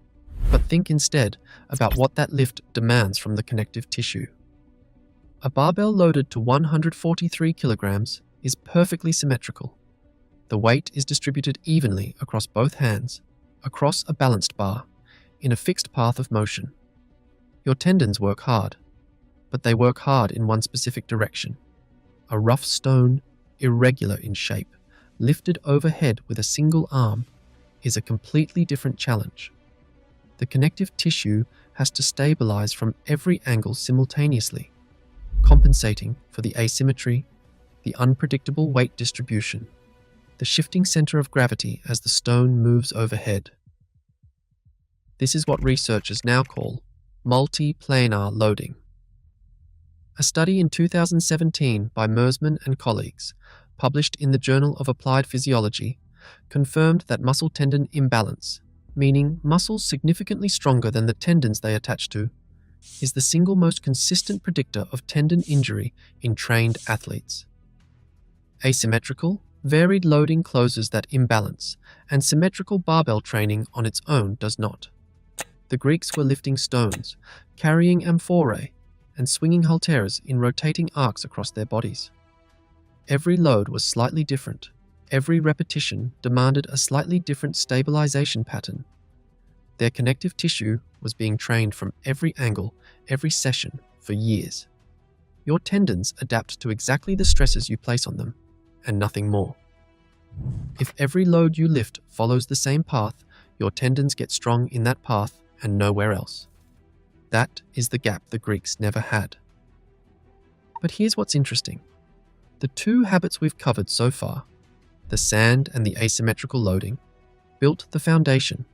but think instead about what that lift demands from the connective tissue. A barbell loaded to 143 kilograms is perfectly symmetrical. The weight is distributed evenly across both hands, across a balanced bar, in a fixed path of motion. Your tendons work hard, but they work hard in one specific direction. A rough stone, irregular in shape, lifted overhead with a single arm, is a completely different challenge. The connective tissue has to stabilize from every angle simultaneously, compensating for the asymmetry, the unpredictable weight distribution, the shifting center of gravity as the stone moves overhead. This is what researchers now call multi-planar loading. A study in 2017 by Mersman and colleagues, published in the Journal of Applied Physiology, confirmed that muscle tendon imbalance, meaning muscles significantly stronger than the tendons they attach to, is the single most consistent predictor of tendon injury in trained athletes. Asymmetrical, Varied loading closes that imbalance, and symmetrical barbell training on its own does not. The Greeks were lifting stones, carrying amphorae, and swinging halteres in rotating arcs across their bodies. Every load was slightly different. Every repetition demanded a slightly different stabilization pattern. Their connective tissue was being trained from every angle, every session, for years. Your tendons adapt to exactly the stresses you place on them, and nothing more. If every load you lift follows the same path, your tendons get strong in that path and nowhere else. That is the gap the Greeks never had. But here's what's interesting. The two habits we've covered so far, the sand and the asymmetrical loading, built the foundation.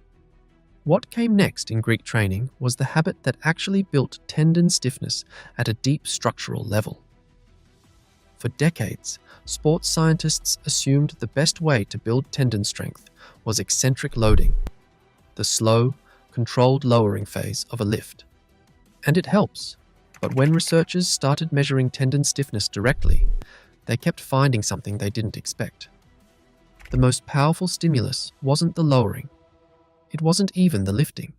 What came next in Greek training was the habit that actually built tendon stiffness at a deep structural level. For decades, sports scientists assumed the best way to build tendon strength was eccentric loading, the slow, controlled lowering phase of a lift. And it helps, but when researchers started measuring tendon stiffness directly, they kept finding something they didn't expect. The most powerful stimulus wasn't the lowering. It wasn't even the lifting.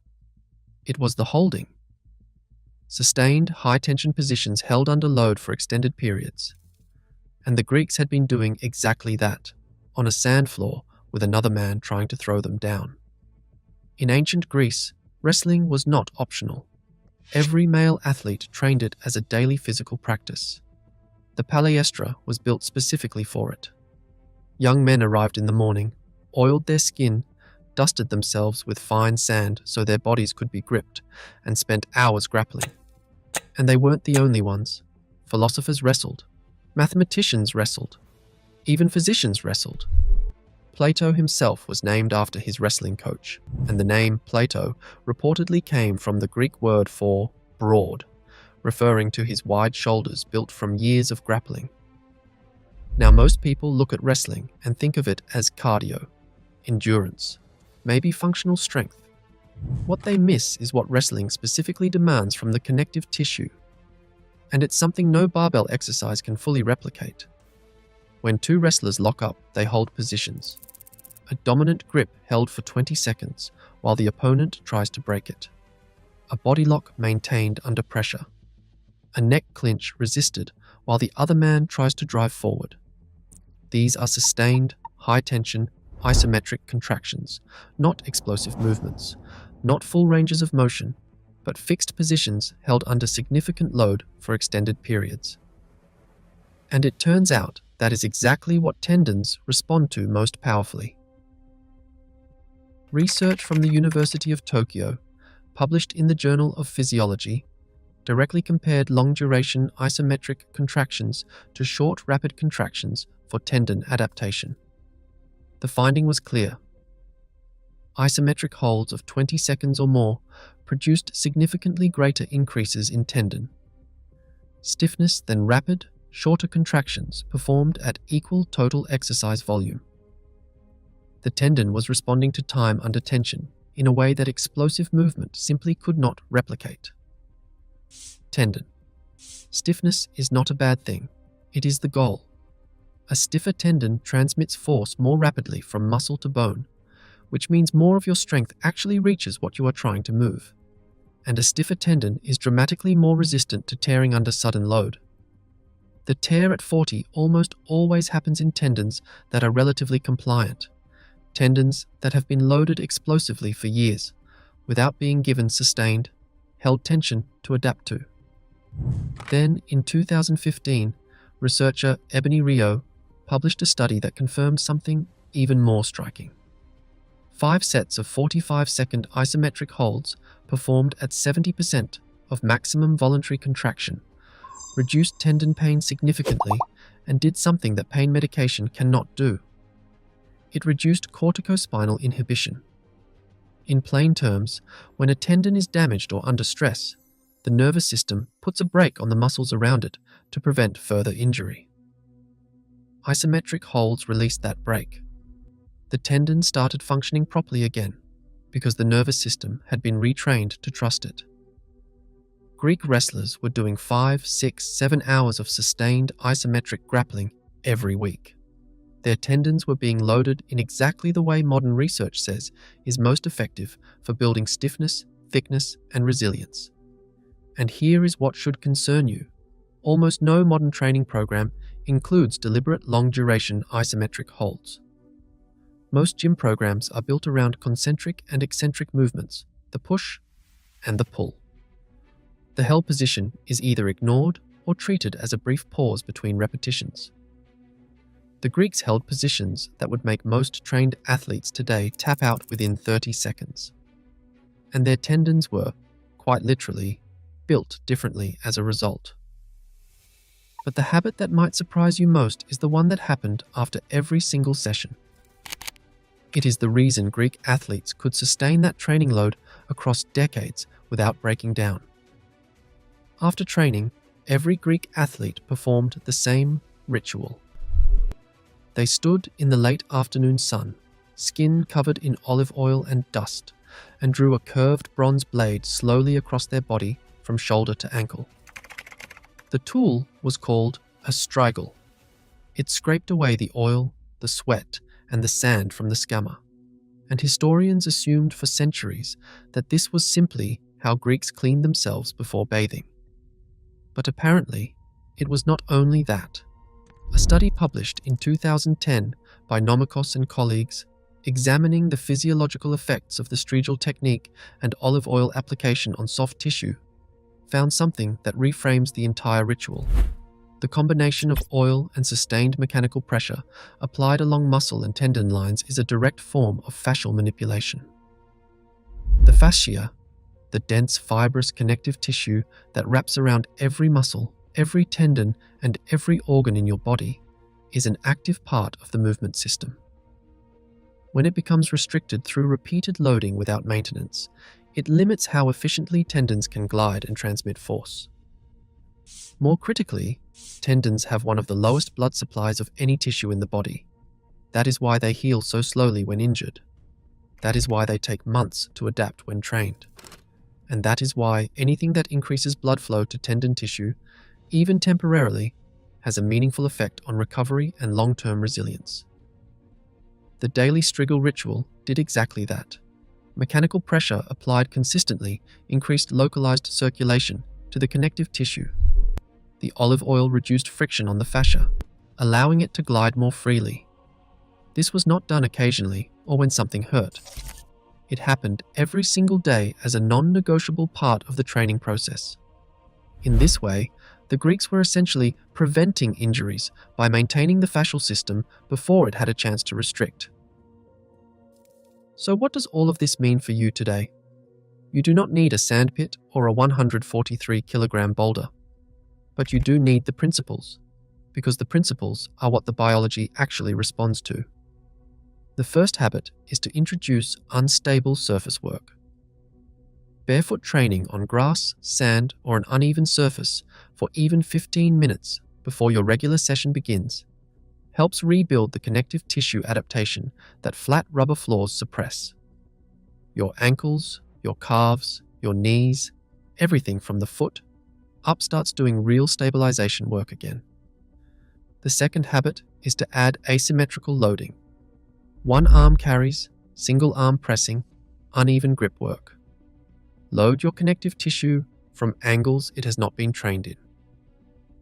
It was the holding. Sustained, high-tension positions held under load for extended periods. And the Greeks had been doing exactly that, on a sand floor with another man trying to throw them down. In ancient Greece, wrestling was not optional. Every male athlete trained it as a daily physical practice. The palestra was built specifically for it. Young men arrived in the morning, oiled their skin, dusted themselves with fine sand so their bodies could be gripped, and spent hours grappling. And they weren't the only ones. Philosophers wrestled. Mathematicians wrestled. Even physicians wrestled. Plato himself was named after his wrestling coach, and the name Plato reportedly came from the Greek word for broad, referring to his wide shoulders built from years of grappling. Now, most people look at wrestling and think of it as cardio, endurance, maybe functional strength. What they miss is what wrestling specifically demands from the connective tissue, and it's something no barbell exercise can fully replicate. When two wrestlers lock up, they hold positions. A dominant grip held for 20 seconds while the opponent tries to break it. A body lock maintained under pressure. A neck clinch resisted while the other man tries to drive forward. These are sustained, high-tension, isometric contractions, not explosive movements, not full ranges of motion, but fixed positions held under significant load for extended periods. And it turns out that is exactly what tendons respond to most powerfully. Research from the University of Tokyo, published in the Journal of Physiology, directly compared long-duration isometric contractions to short, rapid contractions for tendon adaptation. The finding was clear. Isometric holds of 20 seconds or more produced significantly greater increases in tendon stiffness than rapid, shorter contractions performed at equal total exercise volume. The tendon was responding to time under tension in a way that explosive movement simply could not replicate. Tendon. Stiffness is not a bad thing. It is the goal. A stiffer tendon transmits force more rapidly from muscle to bone, which means more of your strength actually reaches what you are trying to move. And a stiffer tendon is dramatically more resistant to tearing under sudden load. The tear at 40 almost always happens in tendons that are relatively compliant, tendons that have been loaded explosively for years, without being given sustained, held tension to adapt to. Then, in 2015, researcher Ebony Rio published a study that confirmed something even more striking. 5 sets of 45-second isometric holds performed at 70% of maximum voluntary contraction reduced tendon pain significantly and did something that pain medication cannot do. It reduced corticospinal inhibition. In plain terms, when a tendon is damaged or under stress, the nervous system puts a brake on the muscles around it to prevent further injury. Isometric holds released that brake. The tendon started functioning properly again because the nervous system had been retrained to trust it. Greek wrestlers were doing 5, 6, 7 hours of sustained isometric grappling every week. Their tendons were being loaded in exactly the way modern research says is most effective for building stiffness, thickness, and resilience. And here is what should concern you. Almost no modern training program includes deliberate long-duration isometric holds. Most gym programs are built around concentric and eccentric movements, the push and the pull. The held position is either ignored or treated as a brief pause between repetitions. The Greeks held positions that would make most trained athletes today tap out within 30 seconds. And their tendons were, quite literally, built differently as a result. But the habit that might surprise you most is the one that happened after every single session. It is the reason Greek athletes could sustain that training load across decades without breaking down. After training, every Greek athlete performed the same ritual. They stood in the late afternoon sun, skin covered in olive oil and dust, and drew a curved bronze blade slowly across their body from shoulder to ankle. The tool was called a strigel. It scraped away the oil, the sweat, and the sand from the scammer, and historians assumed for centuries that this was simply how Greeks cleaned themselves before bathing. But apparently, it was not only that. A study published in 2010 by Nomikos and colleagues, examining the physiological effects of the strigel technique and olive oil application on soft tissue, found something that reframes the entire ritual. The combination of oil and sustained mechanical pressure applied along muscle and tendon lines is a direct form of fascial manipulation. The fascia, the dense fibrous connective tissue that wraps around every muscle, every tendon, and every organ in your body, is an active part of the movement system. When it becomes restricted through repeated loading without maintenance, it limits how efficiently tendons can glide and transmit force. More critically, tendons have one of the lowest blood supplies of any tissue in the body. That is why they heal so slowly when injured. That is why they take months to adapt when trained. And that is why anything that increases blood flow to tendon tissue, even temporarily, has a meaningful effect on recovery and long-term resilience. The daily strigel ritual did exactly that. Mechanical pressure applied consistently increased localized circulation to the connective tissue. The olive oil reduced friction on the fascia, allowing it to glide more freely. This was not done occasionally or when something hurt. It happened every single day as a non-negotiable part of the training process. In this way, the Greeks were essentially preventing injuries by maintaining the fascial system before it had a chance to restrict. So what does all of this mean for you today? You do not need a sandpit or a 143-kilogram boulder, but you do need the principles, because the principles are what the biology actually responds to. The first habit is to introduce unstable surface work. Barefoot training on grass, sand, or an uneven surface for even 15 minutes before your regular session begins helps rebuild the connective tissue adaptation that flat rubber floors suppress. Your ankles, your calves, your knees, everything from the foot up starts doing real stabilization work again. The second habit is to add asymmetrical loading. One arm carries, single arm pressing, uneven grip work. Load your connective tissue from angles it has not been trained in.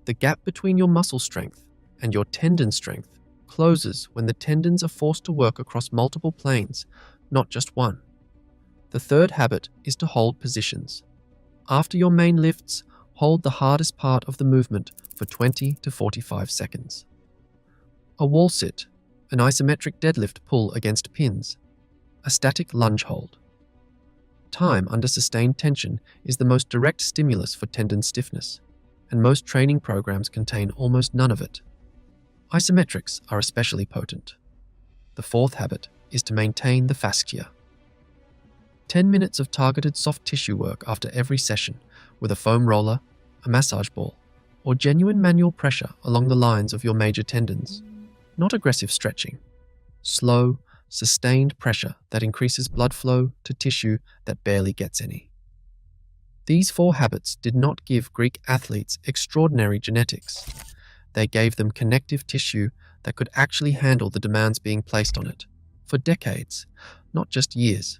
The gap between your muscle strength and your tendon strength closes when the tendons are forced to work across multiple planes, not just one. The third habit is to hold positions. After your main lifts, hold the hardest part of the movement for 20 to 45 seconds. A wall sit, an isometric deadlift pull against pins, a static lunge hold. Time under sustained tension is the most direct stimulus for tendon stiffness, and most training programs contain almost none of it. Isometrics are especially potent. The fourth habit is to maintain the fascia. 10 minutes of targeted soft tissue work after every session with a foam roller, a massage ball, or genuine manual pressure along the lines of your major tendons. Not aggressive stretching. Slow, sustained pressure that increases blood flow to tissue that barely gets any. These 4 habits did not give Greek athletes extraordinary genetics. They gave them connective tissue that could actually handle the demands being placed on it, for decades, not just years.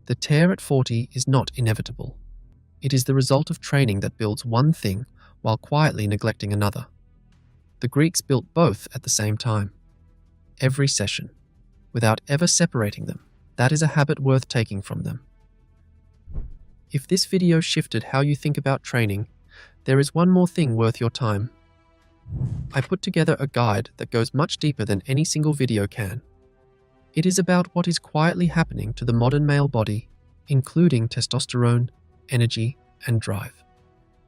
The tear at 40 is not inevitable. It is the result of training that builds one thing while quietly neglecting another. The Greeks built both at the same time, every session, without ever separating them. That is a habit worth taking from them. If this video shifted how you think about training, there is one more thing worth your time. I put together a guide that goes much deeper than any single video can. It is about what is quietly happening to the modern male body, including testosterone, energy, and drive,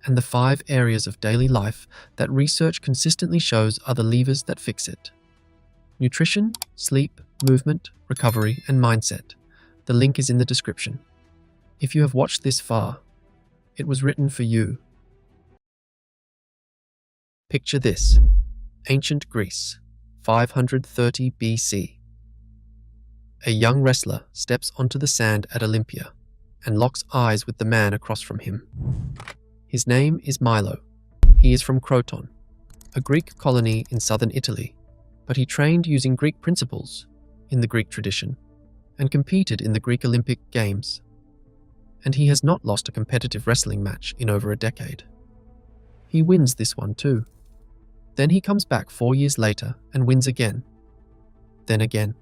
and the 5 areas of daily life that research consistently shows are the levers that fix it. Nutrition, sleep, movement, recovery, and mindset. The link is in the description. If you have watched this far, it was written for you. Picture this: ancient Greece, 530 BC. A young wrestler steps onto the sand at Olympia and locks eyes with the man across from him. His name is Milo. He is from Croton, a Greek colony in southern Italy, but he trained using Greek principles in the Greek tradition and competed in the Greek Olympic Games. And he has not lost a competitive wrestling match in over a decade. He wins this one too. Then he comes back 4 years later and wins again. Then again.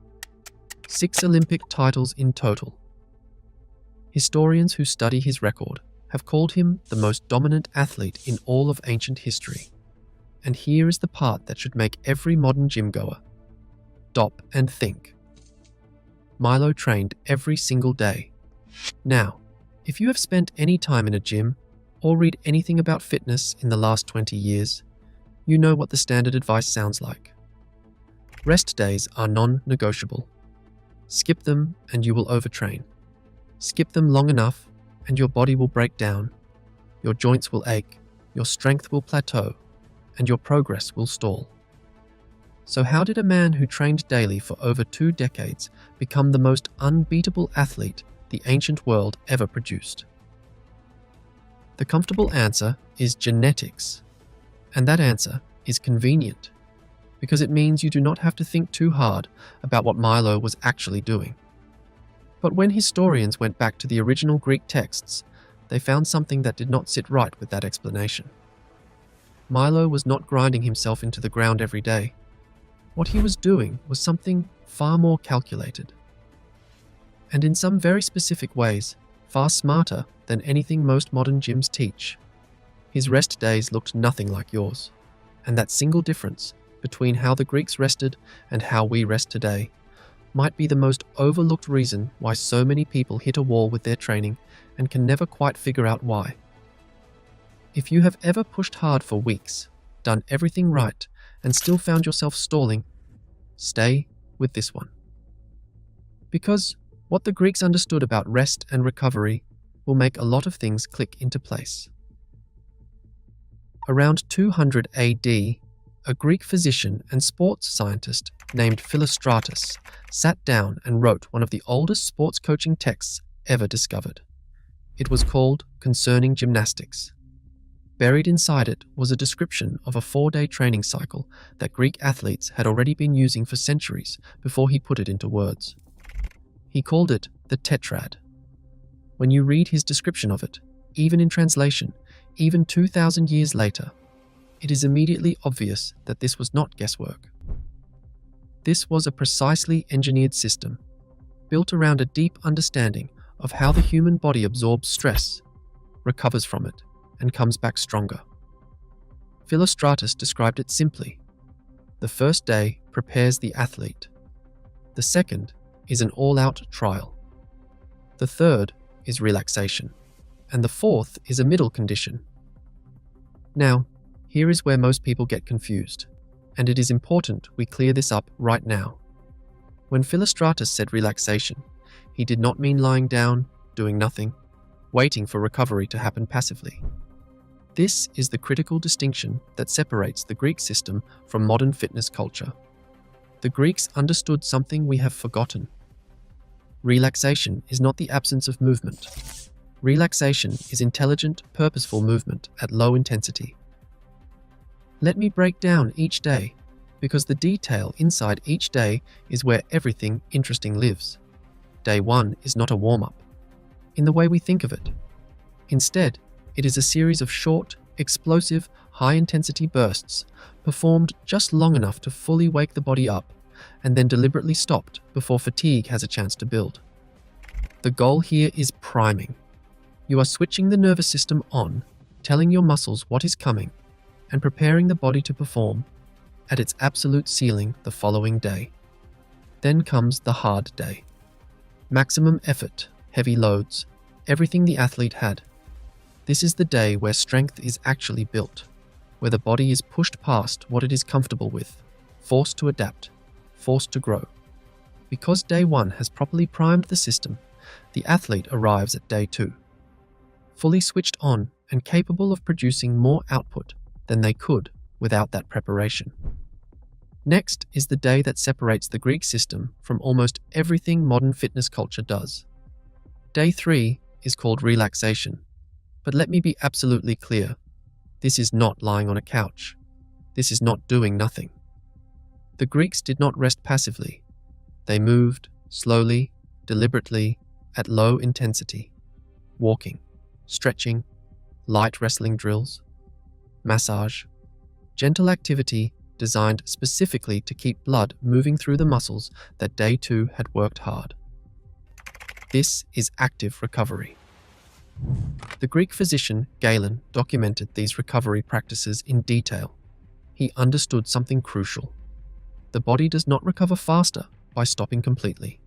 6 Olympic titles in total. Historians who study his record have called him the most dominant athlete in all of ancient history. And here is the part that should make every modern gym goer stop and think. Milo trained every single day. Now, if you have spent any time in a gym or read anything about fitness in the last 20 years, you know what the standard advice sounds like. Rest days are non-negotiable. Skip them and you will overtrain. Skip them long enough and your body will break down. Your joints will ache, your strength will plateau, and your progress will stall. So how did a man who trained daily for over 2 decades become the most unbeatable athlete the ancient world ever produced? The comfortable answer is genetics. And that answer is convenient, because it means you do not have to think too hard about what Milo was actually doing. But when historians went back to the original Greek texts, they found something that did not sit right with that explanation. Milo was not grinding himself into the ground every day. What he was doing was something far more calculated. And in some very specific ways, far smarter than anything most modern gyms teach. His rest days looked nothing like yours, and that single difference between how the Greeks rested and how we rest today might be the most overlooked reason why so many people hit a wall with their training and can never quite figure out why. If you have ever pushed hard for weeks, done everything right, and still found yourself stalling, stay with this one. Because what the Greeks understood about rest and recovery will make a lot of things click into place. Around 200 AD, a Greek physician and sports scientist named Philostratus sat down and wrote one of the oldest sports coaching texts ever discovered. It was called Concerning Gymnastics. Buried inside it was a description of a 4-day training cycle that Greek athletes had already been using for centuries before he put it into words. He called it the tetrad. When you read his description of it, even in translation, even 2,000 years later, it is immediately obvious that this was not guesswork. This was a precisely engineered system, built around a deep understanding of how the human body absorbs stress, recovers from it, and comes back stronger. Philostratus described it simply. The first day prepares the athlete. The second is an all-out trial. The third is relaxation. And the fourth is a middle condition. Now, here is where most people get confused, and it is important we clear this up right now. When Philostratus said relaxation, he did not mean lying down, doing nothing, waiting for recovery to happen passively. This is the critical distinction that separates the Greek system from modern fitness culture. The Greeks understood something we have forgotten. Relaxation is not the absence of movement. Relaxation is intelligent, purposeful movement at low intensity. Let me break down each day, because the detail inside each day is where everything interesting lives. Day 1 is not a warm-up, in the way we think of it. Instead, it is a series of short, explosive, high-intensity bursts performed just long enough to fully wake the body up and then deliberately stopped before fatigue has a chance to build. The goal here is priming. You are switching the nervous system on, telling your muscles what is coming, and preparing the body to perform at its absolute ceiling the following day. Then comes the hard day. Maximum effort, heavy loads, everything the athlete had. This is the day where strength is actually built, where the body is pushed past what it is comfortable with, forced to adapt, forced to grow. Because day 1 has properly primed the system, the athlete arrives at day 2, fully switched on and capable of producing more output than they could without that preparation. Next is the day that separates the Greek system from almost everything modern fitness culture does. Day 3 is called relaxation, but let me be absolutely clear. This is not lying on a couch. This is not doing nothing. The Greeks did not rest passively. They moved, slowly, deliberately, at low intensity. Walking, stretching, light wrestling drills, massage, gentle activity designed specifically to keep blood moving through the muscles that day 2 had worked hard. This is active recovery. The Greek physician Galen documented these recovery practices in detail. He understood something crucial. The body does not recover faster by stopping completely.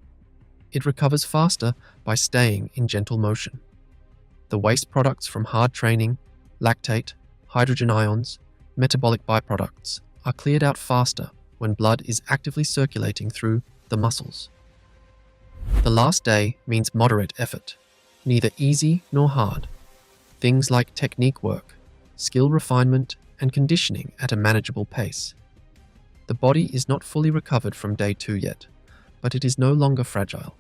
It recovers faster by staying in gentle motion. The waste products from hard training, lactate, hydrogen ions, metabolic byproducts are cleared out faster when blood is actively circulating through the muscles. The last day means moderate effort, neither easy nor hard. Things like technique work, skill refinement, and conditioning at a manageable pace. The body is not fully recovered from day 2 yet, but it is no longer fragile.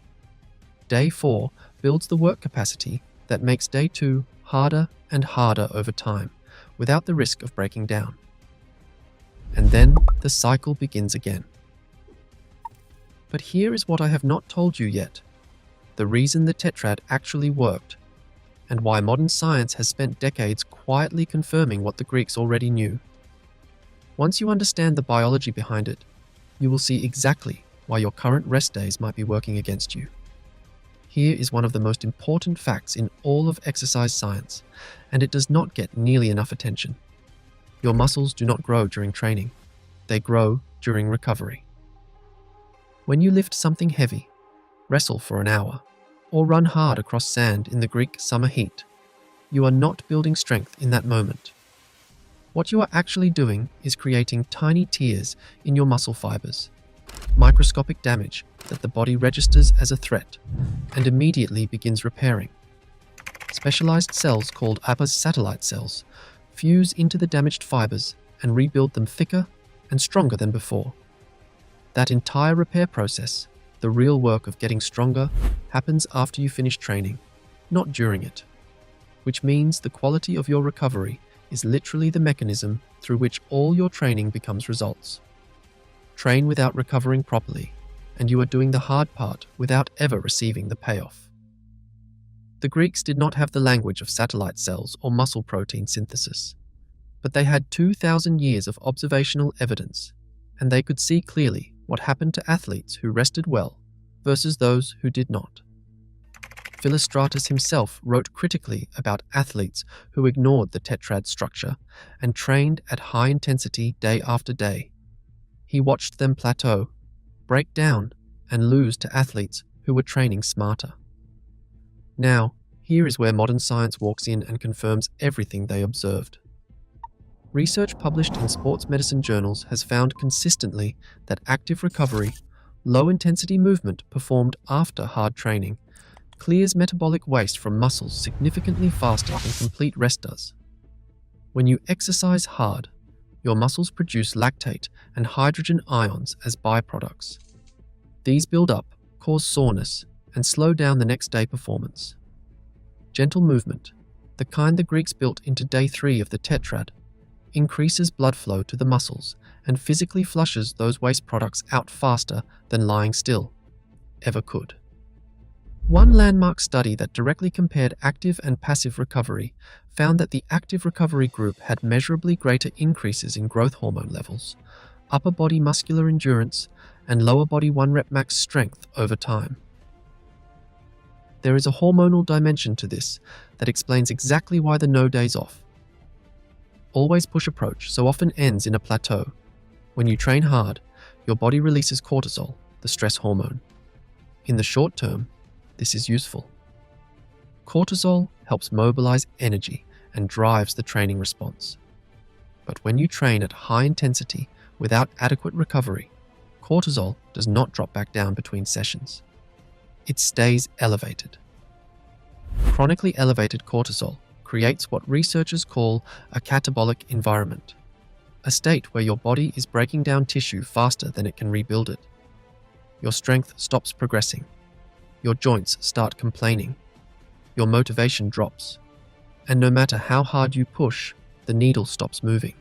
Day 4 builds the work capacity that makes day 2 harder and harder over time, without the risk of breaking down. And then the cycle begins again. But here is what I have not told you yet. The reason the tetrad actually worked, and why modern science has spent decades quietly confirming what the Greeks already knew. Once you understand the biology behind it, you will see exactly why your current rest days might be working against you. Here is one of the most important facts in all of exercise science, and it does not get nearly enough attention. Your muscles do not grow during training. They grow during recovery. When you lift something heavy, wrestle for an hour, or run hard across sand in the Greek summer heat, you are not building strength in that moment. What you are actually doing is creating tiny tears in your muscle fibers, microscopic damage that the body registers as a threat and immediately begins repairing. Specialized cells called Abbas satellite cells fuse into the damaged fibers and rebuild them thicker and stronger than before. That entire repair process, the real work of getting stronger, happens after you finish training, not during it, which means the quality of your recovery is literally the mechanism through which all your training becomes results. Train without recovering properly, and you are doing the hard part without ever receiving the payoff. The Greeks did not have the language of satellite cells or muscle protein synthesis, but they had 2,000 years of observational evidence, and they could see clearly what happened to athletes who rested well versus those who did not. Philostratus himself wrote critically about athletes who ignored the tetrad structure and trained at high intensity day after day. He watched them plateau, break down, and lose to athletes who were training smarter. Now, here is where modern science walks in and confirms everything they observed. Research published in sports medicine journals has found consistently that active recovery, low-intensity movement performed after hard training, clears metabolic waste from muscles significantly faster than complete rest does. When you exercise hard, your muscles produce lactate and hydrogen ions as byproducts. These build up, cause soreness, and slow down the next day performance. Gentle movement, the kind the Greeks built into day 3 of the tetrad, increases blood flow to the muscles and physically flushes those waste products out faster than lying still ever could. One landmark study that directly compared active and passive recovery found that the active recovery group had measurably greater increases in growth hormone levels, upper body muscular endurance, and lower body 1-rep max strength over time. There is a hormonal dimension to this that explains exactly why the no days off, always push approach so often ends in a plateau. When you train hard, your body releases cortisol, the stress hormone. In the short term, this is useful. Cortisol helps mobilize energy and drives the training response. But when you train at high intensity without adequate recovery, cortisol does not drop back down between sessions. It stays elevated. Chronically elevated cortisol creates what researchers call a catabolic environment, a state where your body is breaking down tissue faster than it can rebuild it. Your strength stops progressing. Your joints start complaining. Your motivation drops. And no matter how hard you push, the needle stops moving.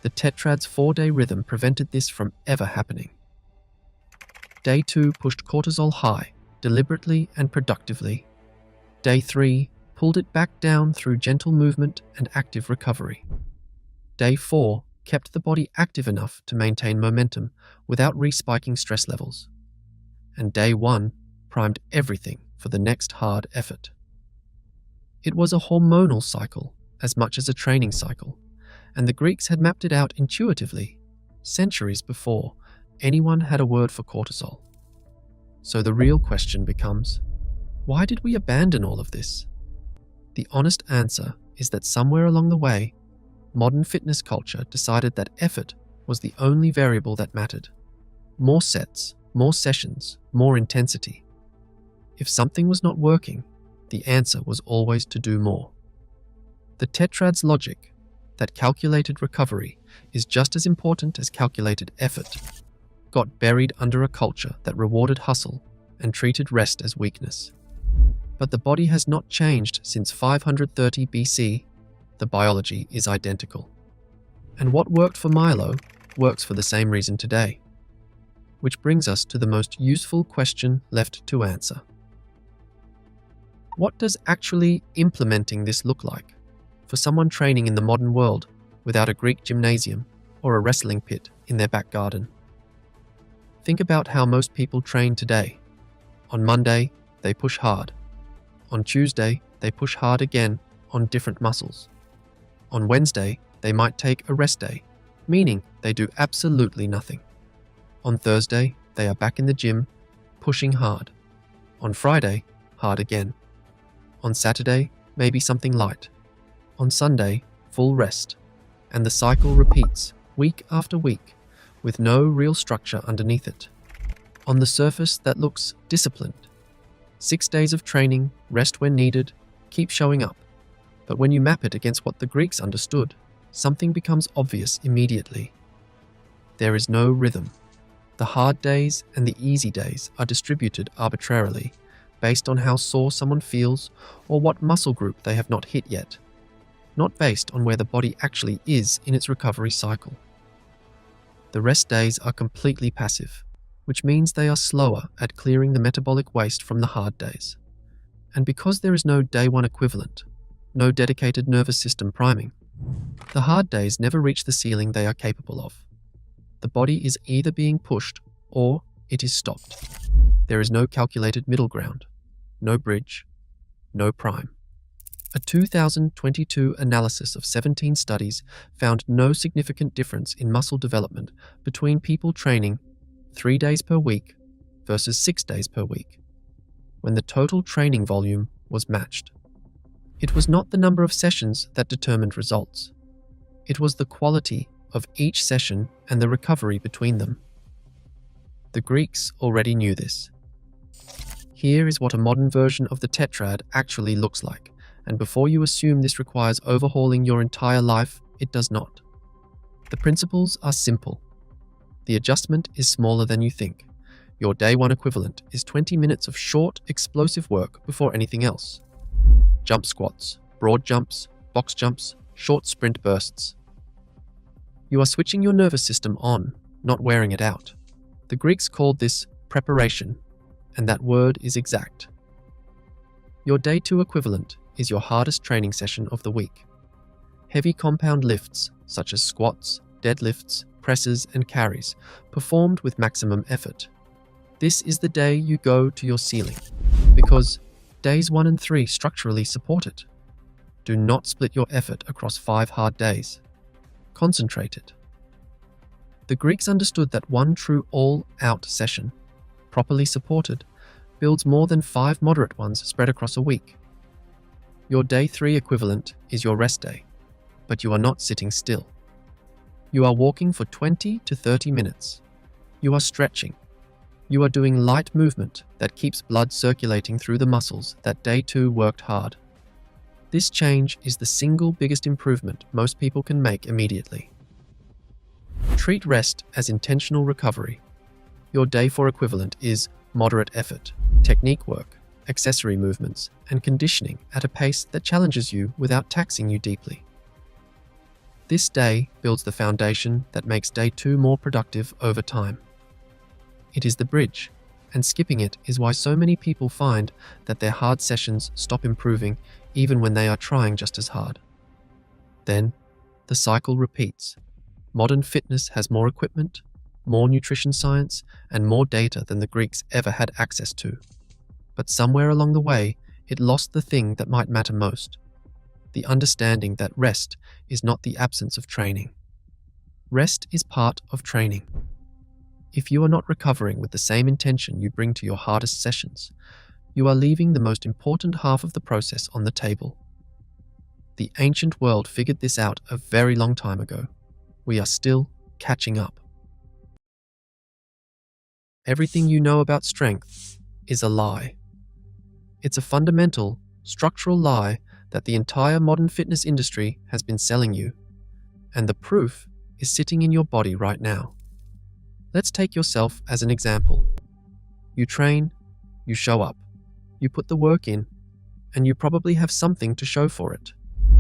The tetrad's 4-day rhythm prevented this from ever happening. Day 2 pushed cortisol high, deliberately and productively. Day 3 pulled it back down through gentle movement and active recovery. Day 4 kept the body active enough to maintain momentum without respiking stress levels. And Day 1 primed everything for the next hard effort. It was a hormonal cycle as much as a training cycle, and the Greeks had mapped it out intuitively, centuries before anyone had a word for cortisol. So the real question becomes, why did we abandon all of this? The honest answer is that somewhere along the way, modern fitness culture decided that effort was the only variable that mattered. More sets, more sessions, more intensity. If something was not working, the answer was always to do more. The tetrad's logic, that calculated recovery is just as important as calculated effort, got buried under a culture that rewarded hustle and treated rest as weakness. But the body has not changed since 530 BC. The biology is identical. And what worked for Milo works for the same reason today. Which brings us to the most useful question left to answer. What does actually implementing this look like for someone training in the modern world without a Greek gymnasium or a wrestling pit in their back garden? Think about how most people train today. On Monday, they push hard. On Tuesday, they push hard again on different muscles. On Wednesday, they might take a rest day, meaning they do absolutely nothing. On Thursday, they are back in the gym, pushing hard. On Friday, hard again. On Saturday, maybe something light. On Sunday, full rest. And the cycle repeats, week after week, with no real structure underneath it. On the surface, that looks disciplined. 6 days of training, rest when needed, keep showing up. But when you map it against what the Greeks understood, something becomes obvious immediately. There is no rhythm. The hard days and the easy days are distributed arbitrarily, based on how sore someone feels or what muscle group they have not hit yet, not based on where the body actually is in its recovery cycle. The rest days are completely passive, which means they are slower at clearing the metabolic waste from the hard days. And because there is no day 1 equivalent, no dedicated nervous system priming, the hard days never reach the ceiling they are capable of. The body is either being pushed or it is stopped. There is no calculated middle ground, no bridge, no prime. A 2022 analysis of 17 studies found no significant difference in muscle development between people training 3 days per week versus 6 days per week, when the total training volume was matched. It was not the number of sessions that determined results. It was the quality of each session and the recovery between them. The Greeks already knew this. Here is what a modern version of the tetrad actually looks like, and before you assume this requires overhauling your entire life, it does not. The principles are simple. The adjustment is smaller than you think. Your day 1 equivalent is 20 minutes of short, explosive work before anything else. Jump squats, broad jumps, box jumps, short sprint bursts. You are switching your nervous system on, not wearing it out. The Greeks called this preparation, and that word is exact. Your day 2 equivalent is your hardest training session of the week. Heavy compound lifts, such as squats, deadlifts, presses, and carries, performed with maximum effort. This is the day you go to your ceiling, because days 1 and 3 structurally support it. Do not split your effort across 5 hard days. Concentrate it. The Greeks understood that one true all-out session, properly supported, builds more than 5 moderate ones spread across a week. Your day 3 equivalent is your rest day, but you are not sitting still. You are walking for 20 to 30 minutes. You are stretching. You are doing light movement that keeps blood circulating through the muscles that day 2 worked hard. This change is the single biggest improvement most people can make immediately. Treat rest as intentional recovery. Your day 4 equivalent is moderate effort, technique work, accessory movements, and conditioning at a pace that challenges you without taxing you deeply. This day builds the foundation that makes day 2 more productive over time. It is the bridge, and skipping it is why so many people find that their hard sessions stop improving even when they are trying just as hard. Then, the cycle repeats. Modern fitness has more equipment, more nutrition science, and more data than the Greeks ever had access to. But somewhere along the way, it lost the thing that might matter most: the understanding that rest is not the absence of training. Rest is part of training. If you are not recovering with the same intention you bring to your hardest sessions, you are leaving the most important half of the process on the table. The ancient world figured this out a very long time ago. We are still catching up. Everything you know about strength is a lie. It's a fundamental, structural lie that the entire modern fitness industry has been selling you, and the proof is sitting in your body right now. Let's take yourself as an example. You train, you show up, you put the work in, and you probably have something to show for it.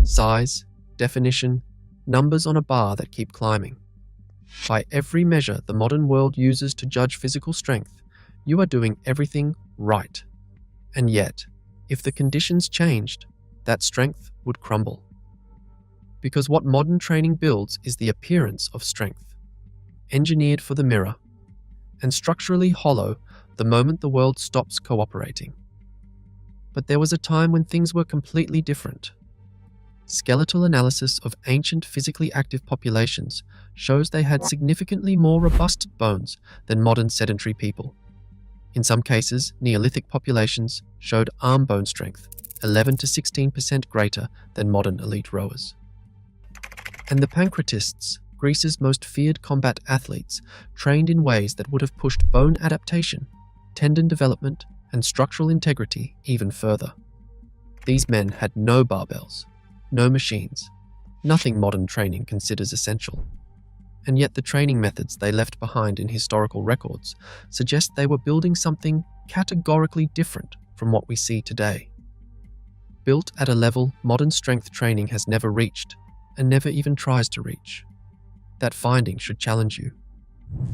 Size, definition, numbers on a bar that keep climbing. By every measure the modern world uses to judge physical strength, you are doing everything right. And yet, if the conditions changed, that strength would crumble. Because what modern training builds is the appearance of strength, engineered for the mirror, and structurally hollow the moment the world stops cooperating. But there was a time when things were completely different. Skeletal analysis of ancient physically active populations shows they had significantly more robust bones than modern sedentary people. In some cases, Neolithic populations showed arm bone strength 11 to 16% greater than modern elite rowers. And the Pancratists, Greece's most feared combat athletes, trained in ways that would have pushed bone adaptation, tendon development, and structural integrity even further. These men had no barbells, no machines, nothing modern training considers essential. And yet the training methods they left behind in historical records suggest they were building something categorically different from what we see today. Built at a level modern strength training has never reached, and never even tries to reach. That finding should challenge you,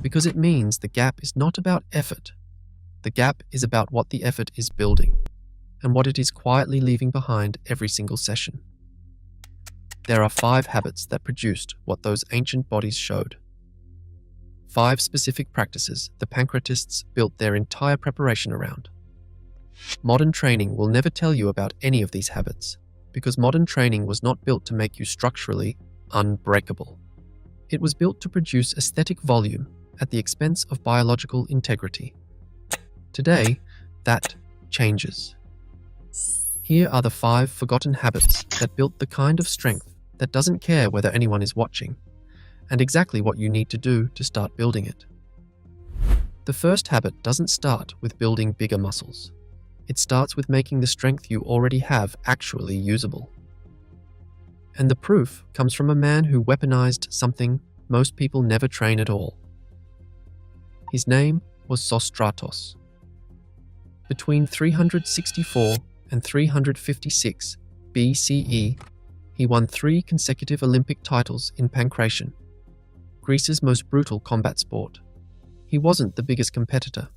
because it means the gap is not about effort. The gap is about what the effort is building, and what it is quietly leaving behind every single session. There are 5 habits that produced what those ancient bodies showed. 5 specific practices the Pancratists built their entire preparation around. Modern training will never tell you about any of these habits, because modern training was not built to make you structurally unbreakable. It was built to produce aesthetic volume at the expense of biological integrity. Today, that changes. Here are the 5 forgotten habits that built the kind of strength that doesn't care whether anyone is watching, and exactly what you need to do to start building it. The first habit doesn't start with building bigger muscles. It starts with making the strength you already have actually usable. And the proof comes from a man who weaponized something most people never train at all. His name was Sostratos. Between 364 and 356 BCE, He won 3 consecutive Olympic titles in pankration, Greece's most brutal combat sport. He wasn't the biggest competitor.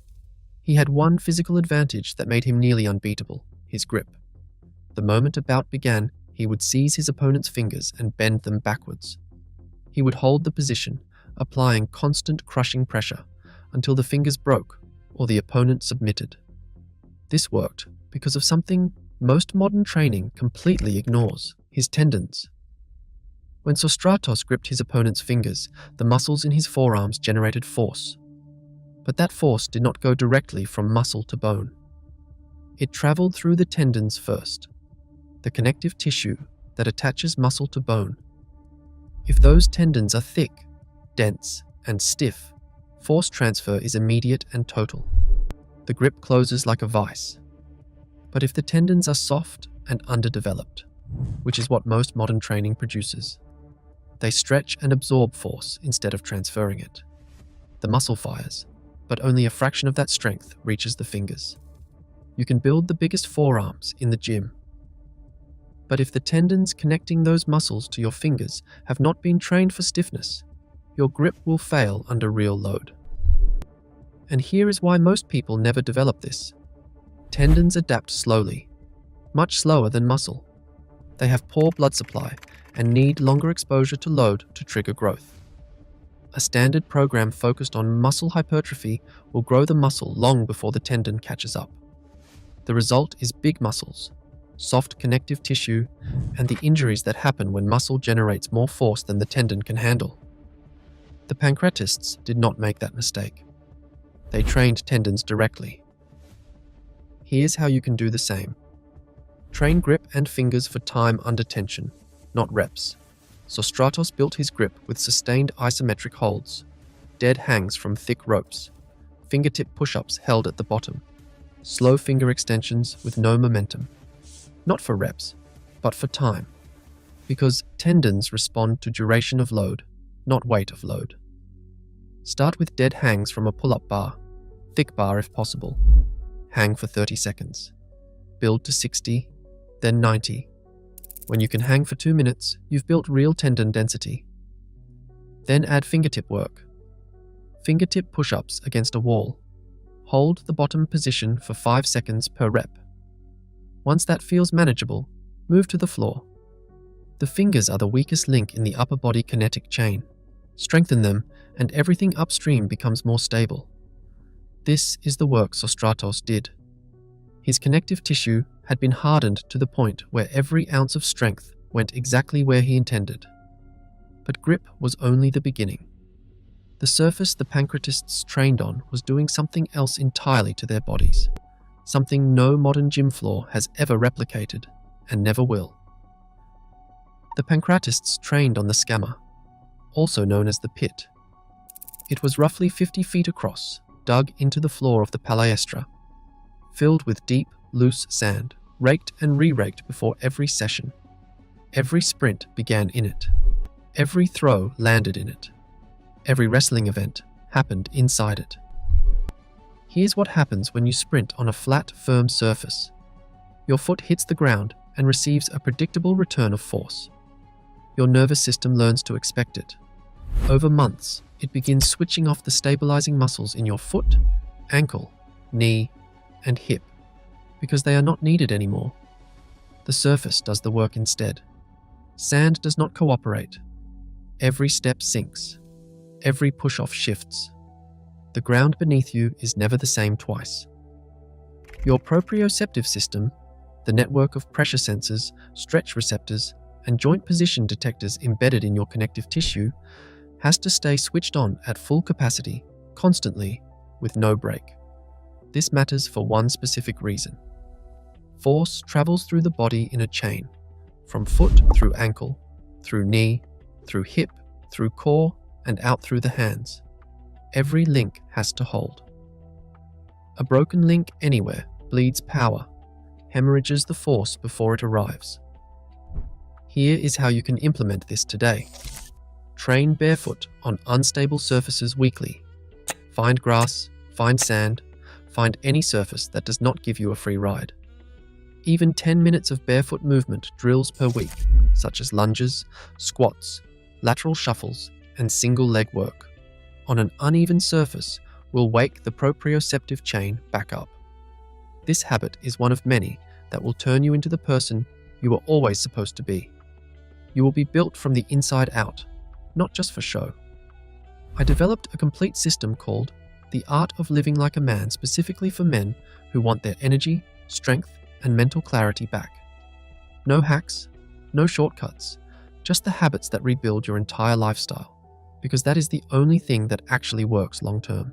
He had one physical advantage that made him nearly unbeatable: his grip. The moment a bout began, he would seize his opponent's fingers and bend them backwards. He would hold the position, applying constant crushing pressure until the fingers broke or the opponent submitted. This worked because of something most modern training completely ignores: his tendons. When Sostratos gripped his opponent's fingers, the muscles in his forearms generated force. But that force did not go directly from muscle to bone. It traveled through the tendons first, the connective tissue that attaches muscle to bone. If those tendons are thick, dense, and stiff, force transfer is immediate and total. The grip closes like a vice. But if the tendons are soft and underdeveloped, which is what most modern training produces, they stretch and absorb force instead of transferring it. The muscle fires, but only a fraction of that strength reaches the fingers. You can build the biggest forearms in the gym, but if the tendons connecting those muscles to your fingers have not been trained for stiffness, your grip will fail under real load. And here is why most people never develop this. Tendons adapt slowly, much slower than muscle. They have poor blood supply and need longer exposure to load to trigger growth. A standard program focused on muscle hypertrophy will grow the muscle long before the tendon catches up. The result is big muscles, soft connective tissue, and the injuries that happen when muscle generates more force than the tendon can handle. The pancratists did not make that mistake. They trained tendons directly. Here's how you can do the same. Train grip and fingers for time under tension, not reps. Sostratos built his grip with sustained isometric holds, dead hangs from thick ropes, fingertip push-ups held at the bottom, slow finger extensions with no momentum. Not for reps, but for time. Because tendons respond to duration of load, not weight of load. Start with dead hangs from a pull-up bar, thick bar if possible. Hang for 30 seconds. Build to 60, then 90. When you can hang for 2 minutes, you've built real tendon density. Then add fingertip work. Fingertip push-ups against a wall. Hold the bottom position for 5 seconds per rep. Once that feels manageable, move to the floor. The fingers are the weakest link in the upper body kinetic chain. Strengthen them, and everything upstream becomes more stable. This is the work Sostratos did. His connective tissue had been hardened to the point where every ounce of strength went exactly where he intended. But grip was only the beginning. The surface the pancratists trained on was doing something else entirely to their bodies, something no modern gym floor has ever replicated and never will. The pancratists trained on the scammer, also known as the pit. It was roughly 50 feet across, dug into the floor of the palaestra, filled with deep, loose sand, raked and re-raked before every session. Every sprint began in it. Every throw landed in it. Every wrestling event happened inside it. Here's what happens when you sprint on a flat, firm surface. Your foot hits the ground and receives a predictable return of force. Your nervous system learns to expect it. Over months, it begins switching off the stabilizing muscles in your foot, ankle, knee, and hip, because they are not needed anymore. The surface does the work instead. Sand does not cooperate. Every step sinks. Every push-off shifts. The ground beneath you is never the same twice. Your proprioceptive system, the network of pressure sensors, stretch receptors, and joint position detectors embedded in your connective tissue, has to stay switched on at full capacity, constantly, with no break. This matters for one specific reason. Force travels through the body in a chain, from foot through ankle, through knee, through hip, through core, and out through the hands. Every link has to hold. A broken link anywhere bleeds power, hemorrhages the force before it arrives. Here is how you can implement this today. Train barefoot on unstable surfaces weekly. Find grass, find sand, find any surface that does not give you a free ride. Even 10 minutes of barefoot movement drills per week, such as lunges, squats, lateral shuffles, and single leg work, on an uneven surface will wake the proprioceptive chain back up. This habit is one of many that will turn you into the person you were always supposed to be. You will be built from the inside out, not just for show. I developed a complete system called The Art of Living Like a Man specifically for men who want their energy, strength, and mental clarity back. No hacks, no shortcuts, just the habits that rebuild your entire lifestyle, because that is the only thing that actually works long term.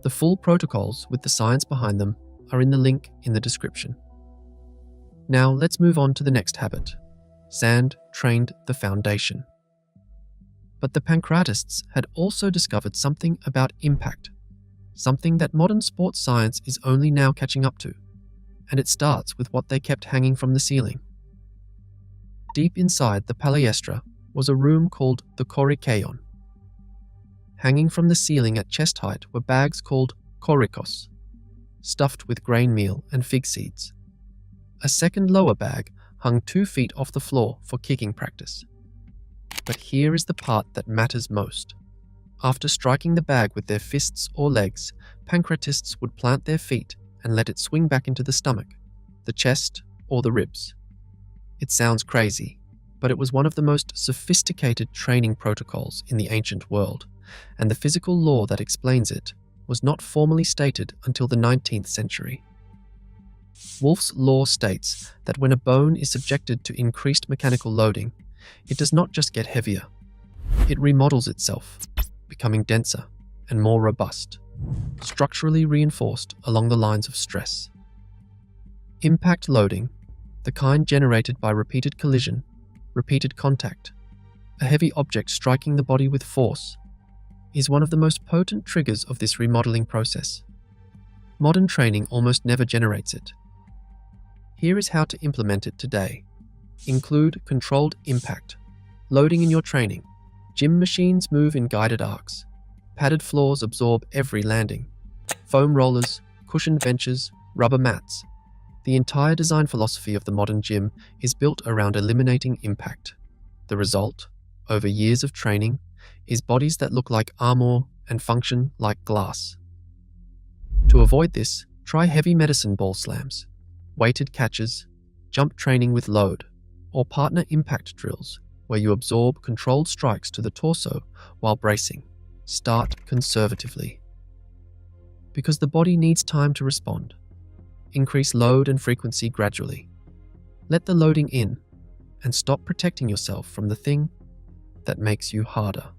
The full protocols with the science behind them are in the link in the description. Now let's move on to the next habit. Sand trained the foundation. But the Pancratists had also discovered something about impact, something that modern sports science is only now catching up to, and it starts with what they kept hanging from the ceiling. Deep inside the palestra was a room called the korikeon. Hanging from the ceiling at chest height were bags called korikos, stuffed with grain meal and fig seeds. A second lower bag hung 2 feet off the floor for kicking practice. But here is the part that matters most. After striking the bag with their fists or legs, Pancratists would plant their feet and let it swing back into the stomach, the chest, or the ribs. It sounds crazy, but it was one of the most sophisticated training protocols in the ancient world, and the physical law that explains it was not formally stated until the 19th century. Wolff's law states that when a bone is subjected to increased mechanical loading, it does not just get heavier, it remodels itself, becoming denser and more robust, structurally reinforced along the lines of stress. Impact loading, the kind generated by repeated collision, repeated contact, a heavy object striking the body with force, is one of the most potent triggers of this remodeling process. Modern training almost never generates it. Here is how to implement it today. Include controlled impact, loading in your training. Gym machines move in guided arcs. Padded floors absorb every landing. Foam rollers, cushioned benches, rubber mats. The entire design philosophy of the modern gym is built around eliminating impact. The result, over years of training, is bodies that look like armor and function like glass. To avoid this, try heavy medicine ball slams, weighted catches, jump training with load, or partner impact drills where you absorb controlled strikes to the torso while bracing. Start conservatively. Because the body needs time to respond. Increase load and frequency gradually. Let the loading in and stop protecting yourself from the thing that makes you harder.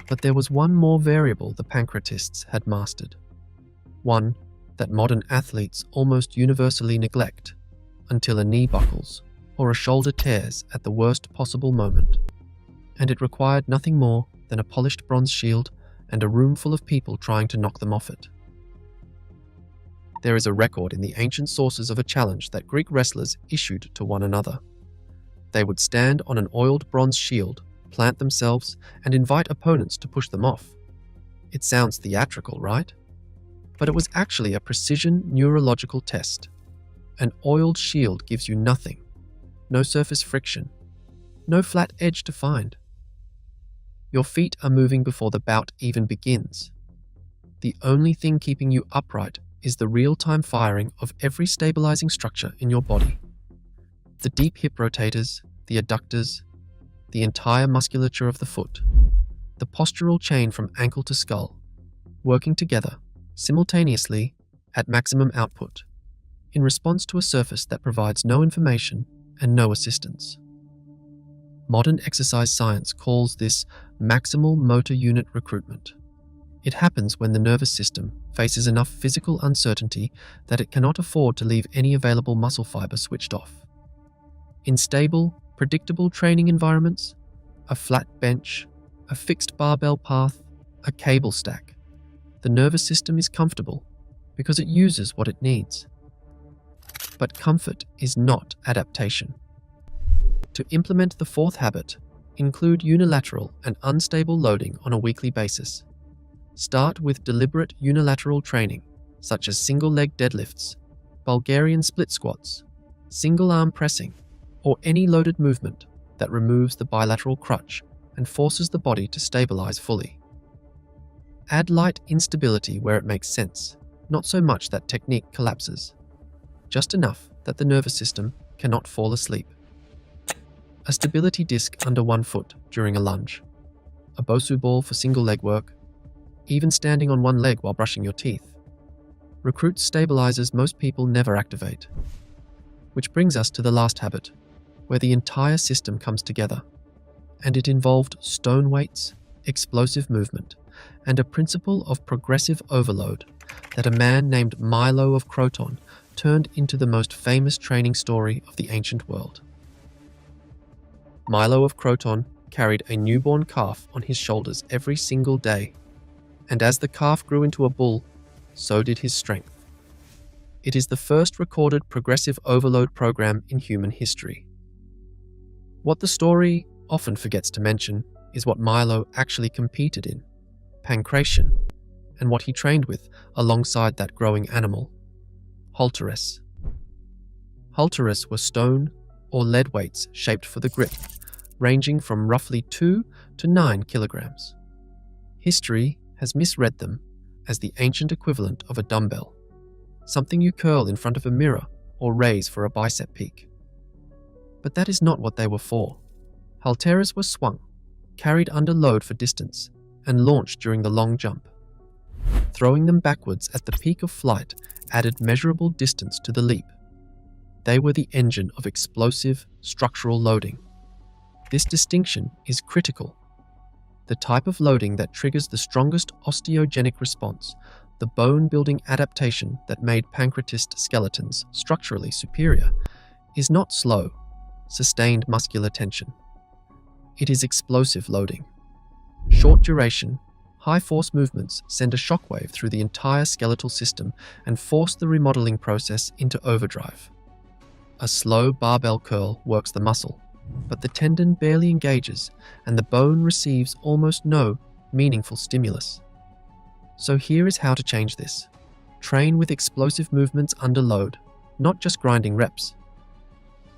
But there was one more variable the Pancratists had mastered. One that modern athletes almost universally neglect until a knee buckles or a shoulder tears at the worst possible moment. And it required nothing more than a polished bronze shield and a room full of people trying to knock them off it. There is a record in the ancient sources of a challenge that Greek wrestlers issued to one another. They would stand on an oiled bronze shield, plant themselves, and invite opponents to push them off. It sounds theatrical, right? But it was actually a precision neurological test. An oiled shield gives you nothing. No surface friction. No flat edge to find. Your feet are moving before the bout even begins. The only thing keeping you upright is the real-time firing of every stabilizing structure in your body. The deep hip rotators, the adductors, the entire musculature of the foot, the postural chain from ankle to skull, working together, simultaneously, at maximum output, in response to a surface that provides no information and no assistance. Modern exercise science calls this maximal motor unit recruitment. It happens when the nervous system faces enough physical uncertainty that it cannot afford to leave any available muscle fiber switched off. In stable, predictable training environments, a flat bench, a fixed barbell path, a cable stack, the nervous system is comfortable because it uses what it needs. But comfort is not adaptation. To implement the fourth habit, include unilateral and unstable loading on a weekly basis. Start with deliberate unilateral training, such as single-leg deadlifts, Bulgarian split squats, single arm pressing, or any loaded movement that removes the bilateral crutch and forces the body to stabilize fully. Add light instability where it makes sense, not so much that technique collapses, just enough that the nervous system cannot fall asleep. A stability disc under one foot during a lunge, a Bosu ball for single leg work, even standing on one leg while brushing your teeth. Recruits stabilizers most people never activate. Which brings us to the last habit, where the entire system comes together, and it involved stone weights, explosive movement, and a principle of progressive overload that a man named Milo of Croton turned into the most famous training story of the ancient world. Milo of Croton carried a newborn calf on his shoulders every single day, and as the calf grew into a bull, so did his strength. It is the first recorded progressive overload program in human history. What the story often forgets to mention is what Milo actually competed in, pancration, and what he trained with alongside that growing animal, halteres. Halteres were stone or lead weights shaped for the grip, ranging from roughly 2 to 9 kilograms. History has misread them as the ancient equivalent of a dumbbell, something you curl in front of a mirror or raise for a bicep peak. But that is not what they were for. Halteres were swung, carried under load for distance, and launched during the long jump. Throwing them backwards at the peak of flight added measurable distance to the leap. They were the engine of explosive, structural loading. This distinction is critical. The type of loading that triggers the strongest osteogenic response, the bone-building adaptation that made pancratist skeletons structurally superior, is not slow, sustained muscular tension. It is explosive loading. Short duration, high-force movements send a shockwave through the entire skeletal system and force the remodeling process into overdrive. A slow barbell curl works the muscle, but the tendon barely engages and the bone receives almost no meaningful stimulus. So here is how to change this. Train with explosive movements under load, not just grinding reps.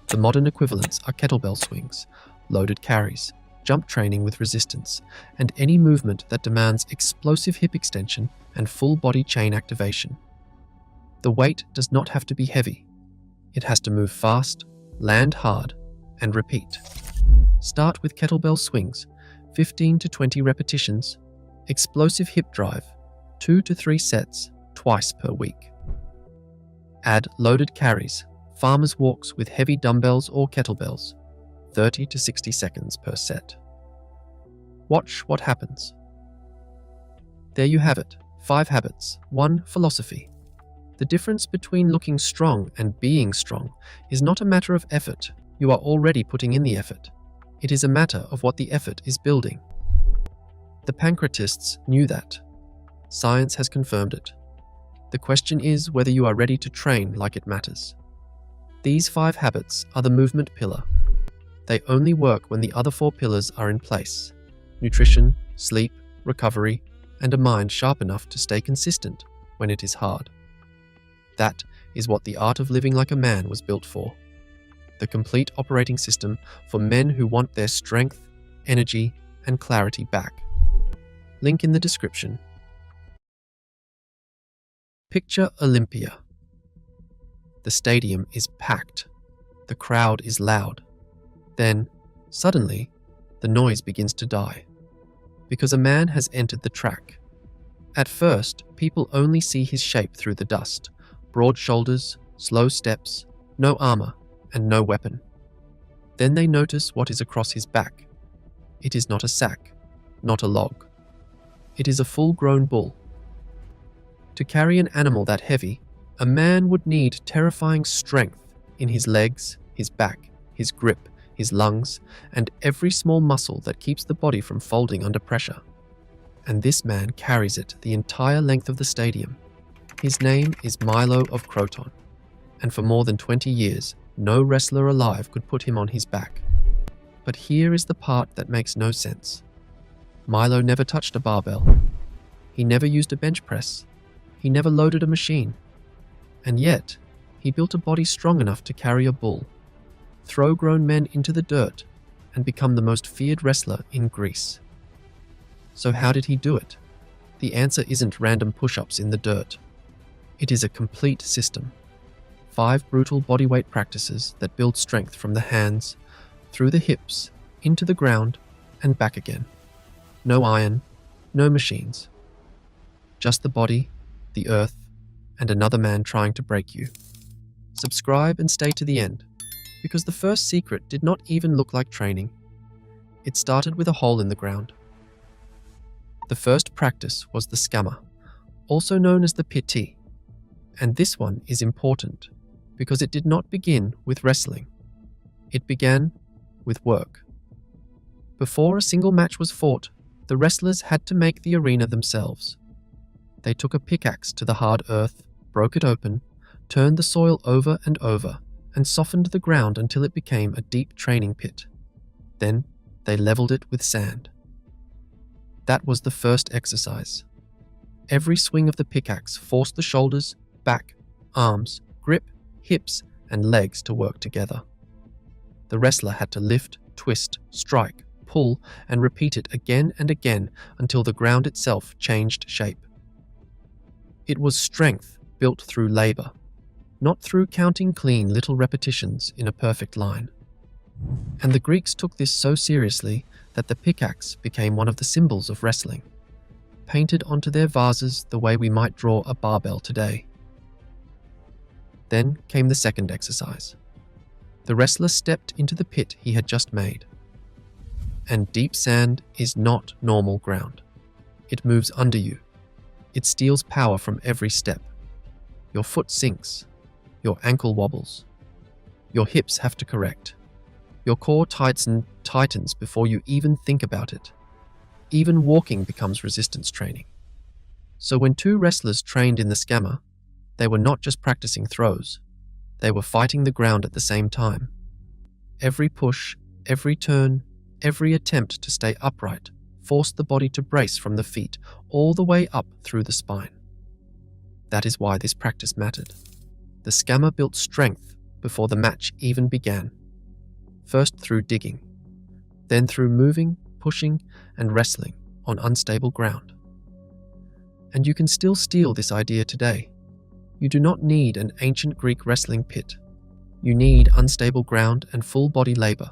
The modern equivalents are kettlebell swings, loaded carries, jump training with resistance, and any movement that demands explosive hip extension and full body chain activation. The weight does not have to be heavy. It has to move fast, land hard, and repeat. Start with kettlebell swings, 15 to 20 repetitions, explosive hip drive, 2 to 3 sets, twice per week. Add loaded carries, farmer's walks with heavy dumbbells or kettlebells, 30 to 60 seconds per set. Watch what happens. There you have it, 5 habits, 1 philosophy. The difference between looking strong and being strong is not a matter of effort. You are already putting in the effort. It is a matter of what the effort is building. The pancratists knew that. Science has confirmed it. The question is whether you are ready to train like it matters. These 5 habits are the movement pillar. They only work when the other 4 pillars are in place: nutrition, sleep, recovery, and a mind sharp enough to stay consistent when it is hard. That is what the art of living like a man was built for. The complete operating system for men who want their strength, energy, and clarity back. Link in the description. Picture Olympia. The stadium is packed. The crowd is loud. Then, suddenly, the noise begins to die, because a man has entered the track. At first, people only see his shape through the dust: broad shoulders, slow steps, no armor, and no weapon. Then they notice what is across his back. It is not a sack, not a log. It is a full-grown bull. To carry an animal that heavy, a man would need terrifying strength in his legs, his back, his grip, his lungs, and every small muscle that keeps the body from folding under pressure. And this man carries it the entire length of the stadium. His name is Milo of Croton, and for more than 20 years, no wrestler alive could put him on his back. But here is the part that makes no sense. Milo never touched a barbell. He never used a bench press. He never loaded a machine. And yet, he built a body strong enough to carry a bull, throw grown men into the dirt, and become the most feared wrestler in Greece. So how did he do it? The answer isn't random push-ups in the dirt. It is a complete system. 5 brutal bodyweight practices that build strength from the hands, through the hips, into the ground, and back again. No iron, no machines. Just the body, the earth, and another man trying to break you. Subscribe and stay to the end, because the first secret did not even look like training. It started with a hole in the ground. The first practice was the scammer, also known as the PT, and this one is important because it did not begin with wrestling. It began with work. Before a single match was fought, the wrestlers had to make the arena themselves. They took a pickaxe to the hard earth, broke it open, turned the soil over and over, and softened the ground until it became a deep training pit. Then they leveled it with sand. That was the first exercise. Every swing of the pickaxe forced the shoulders, back, arms, grip, hips, and legs to work together. The wrestler had to lift, twist, strike, pull, and repeat it again and again until the ground itself changed shape. It was strength built through labor, not through counting clean little repetitions in a perfect line. And the Greeks took this so seriously that the pickaxe became one of the symbols of wrestling, painted onto their vases the way we might draw a barbell today. Then came the second exercise. The wrestler stepped into the pit he had just made. And deep sand is not normal ground. It moves under you. It steals power from every step. Your foot sinks. Your ankle wobbles. Your hips have to correct. Your core tightens before you even think about it. Even walking becomes resistance training. So when 2 wrestlers trained in the scammer, they were not just practicing throws. They were fighting the ground at the same time. Every push, every turn, every attempt to stay upright forced the body to brace from the feet all the way up through the spine. That is why this practice mattered. The scammer built strength before the match even began. First through digging, then through moving, pushing, and wrestling on unstable ground. And you can still steal this idea today. You do not need an ancient Greek wrestling pit. You need unstable ground and full body labor.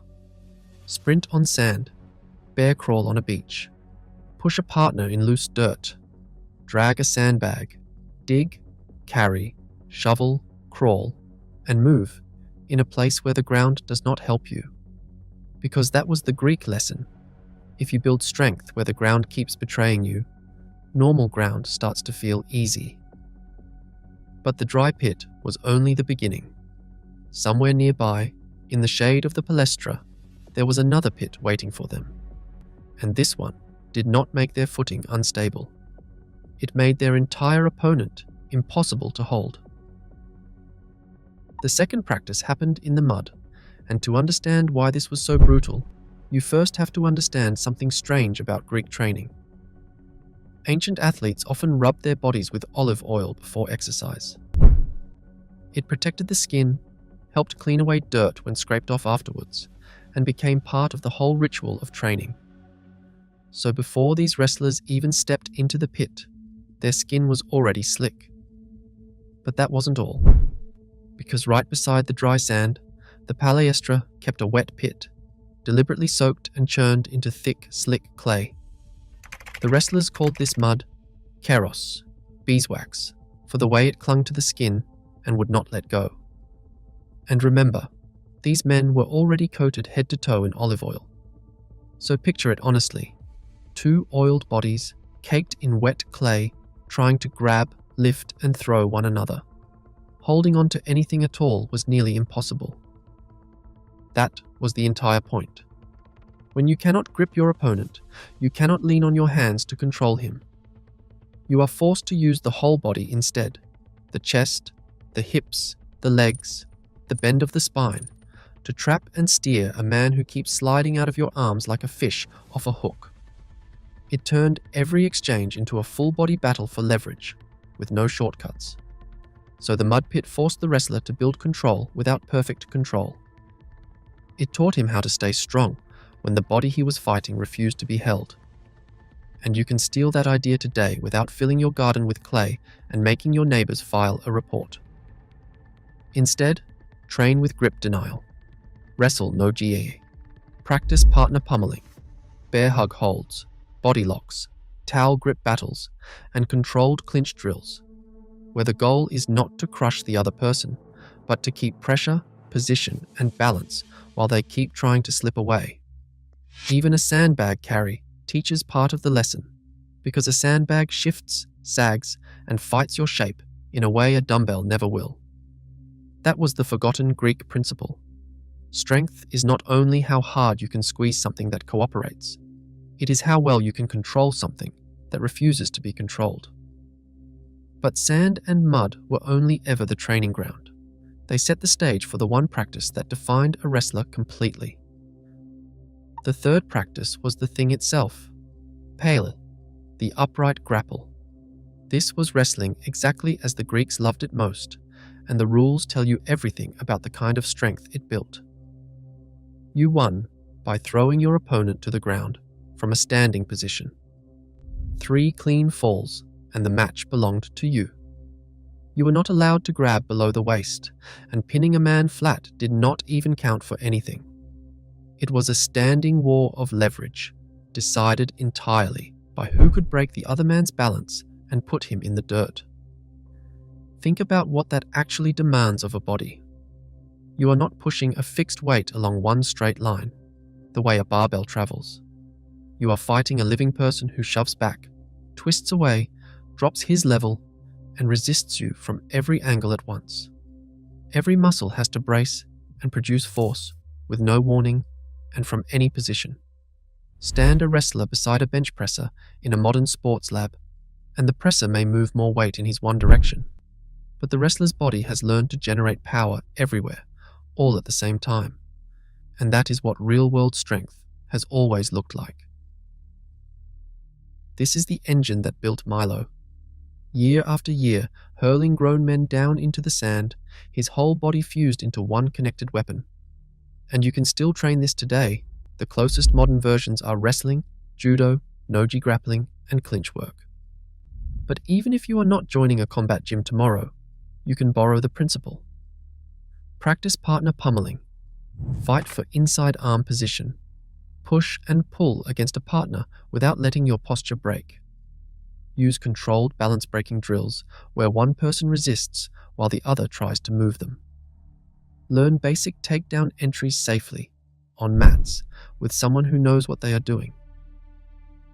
Sprint on sand, bear crawl on a beach, push a partner in loose dirt, drag a sandbag, dig, carry, shovel, crawl, and move in a place where the ground does not help you. Because that was the Greek lesson. If you build strength where the ground keeps betraying you, normal ground starts to feel easy. But the dry pit was only the beginning. Somewhere nearby, in the shade of the palestra, there was another pit waiting for them. And this one did not make their footing unstable. It made their entire opponent impossible to hold. The second practice happened in the mud, and to understand why this was so brutal, you first have to understand something strange about Greek training. Ancient athletes often rubbed their bodies with olive oil before exercise. It protected the skin, helped clean away dirt when scraped off afterwards, and became part of the whole ritual of training. So before these wrestlers even stepped into the pit, their skin was already slick. But that wasn't all. Because right beside the dry sand, the palestra kept a wet pit, deliberately soaked and churned into thick, slick clay. The wrestlers called this mud keros, beeswax, for the way it clung to the skin and would not let go. And remember, these men were already coated head to toe in olive oil. So picture it honestly. 2 oiled bodies, caked in wet clay, trying to grab, lift, and throw one another. Holding on to anything at all was nearly impossible. That was the entire point. When you cannot grip your opponent, you cannot lean on your hands to control him. You are forced to use the whole body instead. The chest, the hips, the legs, the bend of the spine, to trap and steer a man who keeps sliding out of your arms like a fish off a hook. It turned every exchange into a full-body battle for leverage, with no shortcuts. so the mud pit forced the wrestler to build control without perfect control. It taught him how to stay strong when the body he was fighting refused to be held. And you can steal that idea today without filling your garden with clay and making your neighbors file a report. Instead, train with grip denial. Wrestle no GE. Practice partner pummeling, bear hug holds, body locks, towel grip battles, and controlled clinch drills, where the goal is not to crush the other person, but to keep pressure, position, and balance while they keep trying to slip away. Even a sandbag carry teaches part of the lesson, because a sandbag shifts, sags, and fights your shape in a way a dumbbell never will. That was the forgotten Greek principle. Strength is not only how hard you can squeeze something that cooperates, it is how well you can control something that refuses to be controlled. But sand and mud were only ever the training ground. They set the stage for the one practice that defined a wrestler completely. The third practice was the thing itself, pale, the upright grapple. This was wrestling exactly as the Greeks loved it most, and the rules tell you everything about the kind of strength it built. You won by throwing your opponent to the ground from a standing position. 3 clean falls, and the match belonged to you. You were not allowed to grab below the waist, and pinning a man flat did not even count for anything. It was a standing war of leverage, decided entirely by who could break the other man's balance and put him in the dirt. Think about what that actually demands of a body. You are not pushing a fixed weight along one straight line, the way a barbell travels. You are fighting a living person who shoves back, twists away, drops his level, and resists you from every angle at once. Every muscle has to brace and produce force with no warning and from any position. Stand a wrestler beside a bench presser in a modern sports lab, and the presser may move more weight in his one direction, but the wrestler's body has learned to generate power everywhere, all at the same time, and that is what real-world strength has always looked like. This is the engine that built Milo. Year after year, hurling grown men down into the sand, his whole body fused into one connected weapon. And you can still train this today. The closest modern versions are wrestling, judo, no-gi grappling, and clinch work. But even if you are not joining a combat gym tomorrow, you can borrow the principle. Practice partner pummeling. Fight for inside arm position. Push and pull against a partner without letting your posture break. Use controlled balance-breaking drills where one person resists while the other tries to move them. Learn basic takedown entries safely, on mats, with someone who knows what they are doing.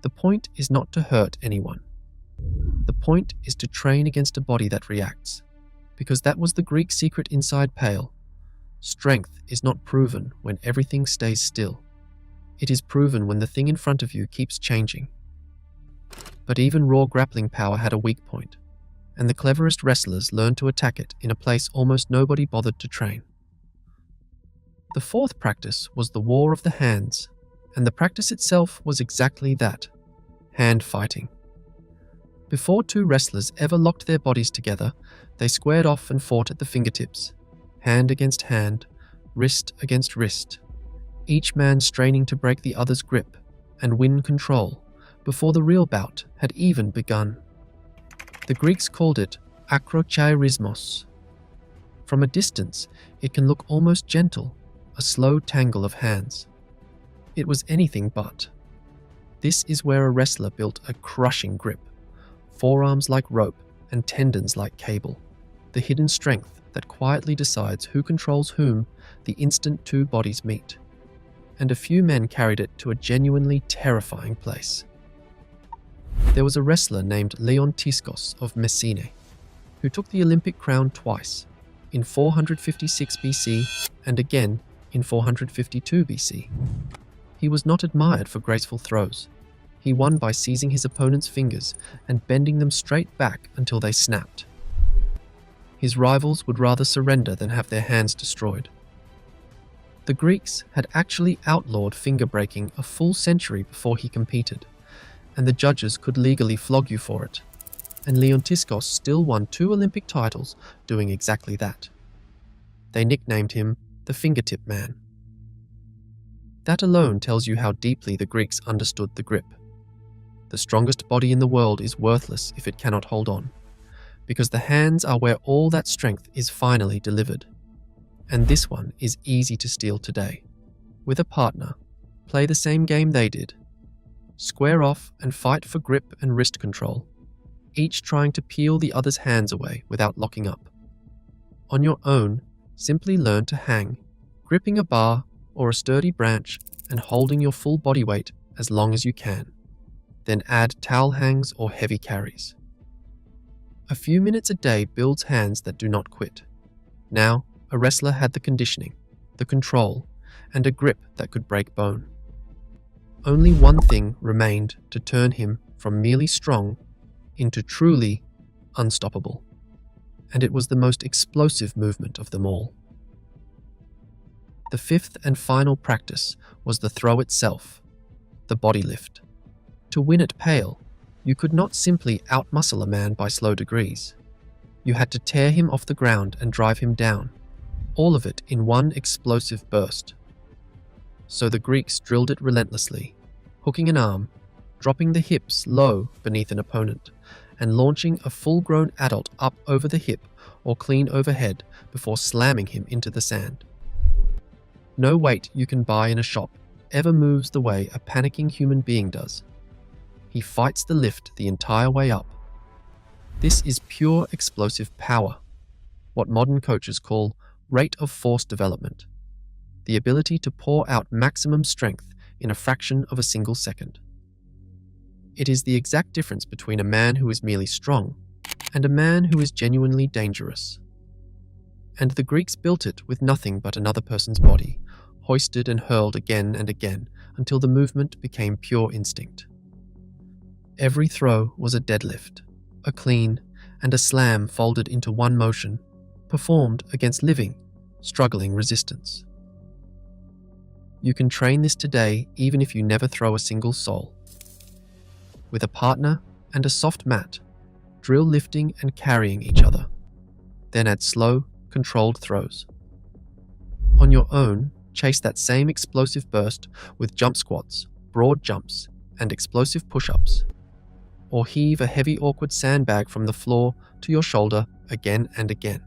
The point is not to hurt anyone. The point is to train against a body that reacts, because that was the Greek secret inside Pale. Strength is not proven when everything stays still. It is proven when the thing in front of you keeps changing. But even raw grappling power had a weak point, and the cleverest wrestlers learned to attack it in a place almost nobody bothered to train. The fourth practice was the war of the hands, and the practice itself was exactly that, hand fighting. Before two wrestlers ever locked their bodies together, they squared off and fought at the fingertips, hand against hand, wrist against wrist, each man straining to break the other's grip and win control before the real bout had even begun. The Greeks called it akrochairismos. From a distance, it can look almost gentle, a slow tangle of hands. It was anything but. This is where a wrestler built a crushing grip, forearms like rope and tendons like cable, the hidden strength that quietly decides who controls whom the instant two bodies meet. And a few men carried it to a genuinely terrifying place. There was a wrestler named Leon Tiskos of Messene, who took the Olympic crown twice, in 456 BC and again in 452 BC. He was not admired for graceful throws. He won by seizing his opponent's fingers and bending them straight back until they snapped. His rivals would rather surrender than have their hands destroyed. The Greeks had actually outlawed finger breaking a full century before he competed, and the judges could legally flog you for it. and Leontiskos still won 2 Olympic titles doing exactly that. They nicknamed him the Fingertip Man. That alone tells you how deeply the Greeks understood the grip. The strongest body in the world is worthless if it cannot hold on, because the hands are where all that strength is finally delivered. And this one is easy to steal today. With a partner, play the same game they did. Square off and fight for grip and wrist control, each trying to peel the other's hands away without locking up. On your own, simply learn to hang, gripping a bar or a sturdy branch and holding your full body weight as long as you can. Then add towel hangs or heavy carries. A few minutes a day builds hands that do not quit. Now, a wrestler had the conditioning, the control, and a grip that could break bone. Only one thing remained to turn him from merely strong into truly unstoppable. And it was the most explosive movement of them all. The fifth and final practice was the throw itself, the body lift. To win at Pale, you could not simply outmuscle a man by slow degrees. You had to tear him off the ground and drive him down, all of it in one explosive burst. So the Greeks drilled it relentlessly, hooking an arm, dropping the hips low beneath an opponent, and launching a full-grown adult up over the hip or clean overhead before slamming him into the sand. No weight you can buy in a shop ever moves the way a panicking human being does. He fights the lift the entire way up. This is pure explosive power, what modern coaches call rate of force development, the ability to pour out maximum strength in a fraction of a single second. It is the exact difference between a man who is merely strong and a man who is genuinely dangerous. And the Greeks built it with nothing but another person's body, hoisted and hurled again and again until the movement became pure instinct. Every throw was a deadlift, a clean, and a slam folded into one motion, performed against living, struggling resistance. You can train this today even if you never throw a single soul. With a partner and a soft mat, drill lifting and carrying each other. Then add slow, controlled throws. On your own, chase that same explosive burst with jump squats, broad jumps, and explosive push-ups. Or heave a heavy awkward sandbag from the floor to your shoulder again and again.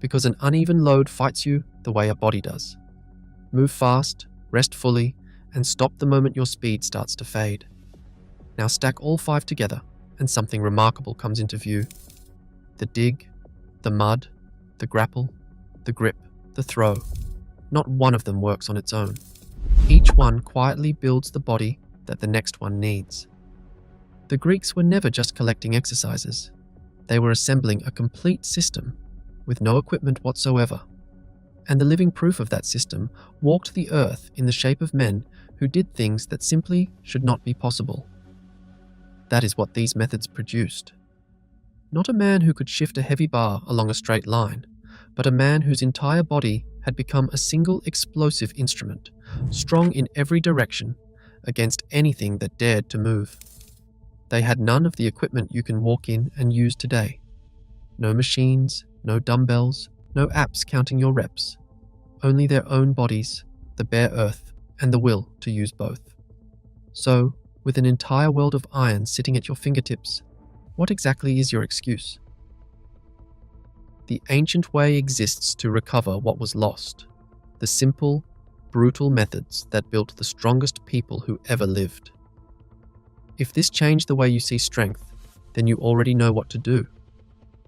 Because an uneven load fights you the way a body does. Move fast, rest fully, and stop the moment your speed starts to fade. Now stack all 5 together, and something remarkable comes into view. The dig, the mud, the grapple, the grip, the throw. Not one of them works on its own. Each one quietly builds the body that the next one needs. The Greeks were never just collecting exercises. They were assembling a complete system with no equipment whatsoever. And the living proof of that system walked the earth in the shape of men who did things that simply should not be possible. That is what these methods produced. Not a man who could shift a heavy bar along a straight line, but a man whose entire body had become a single explosive instrument, strong in every direction, against anything that dared to move. They had none of the equipment you can walk in and use today. No machines, no dumbbells, no apps counting your reps. Only their own bodies, the bare earth, and the will to use both. So, with an entire world of iron sitting at your fingertips, what exactly is your excuse? The ancient way exists to recover what was lost, the simple, brutal methods that built the strongest people who ever lived. If this changed the way you see strength, then you already know what to do.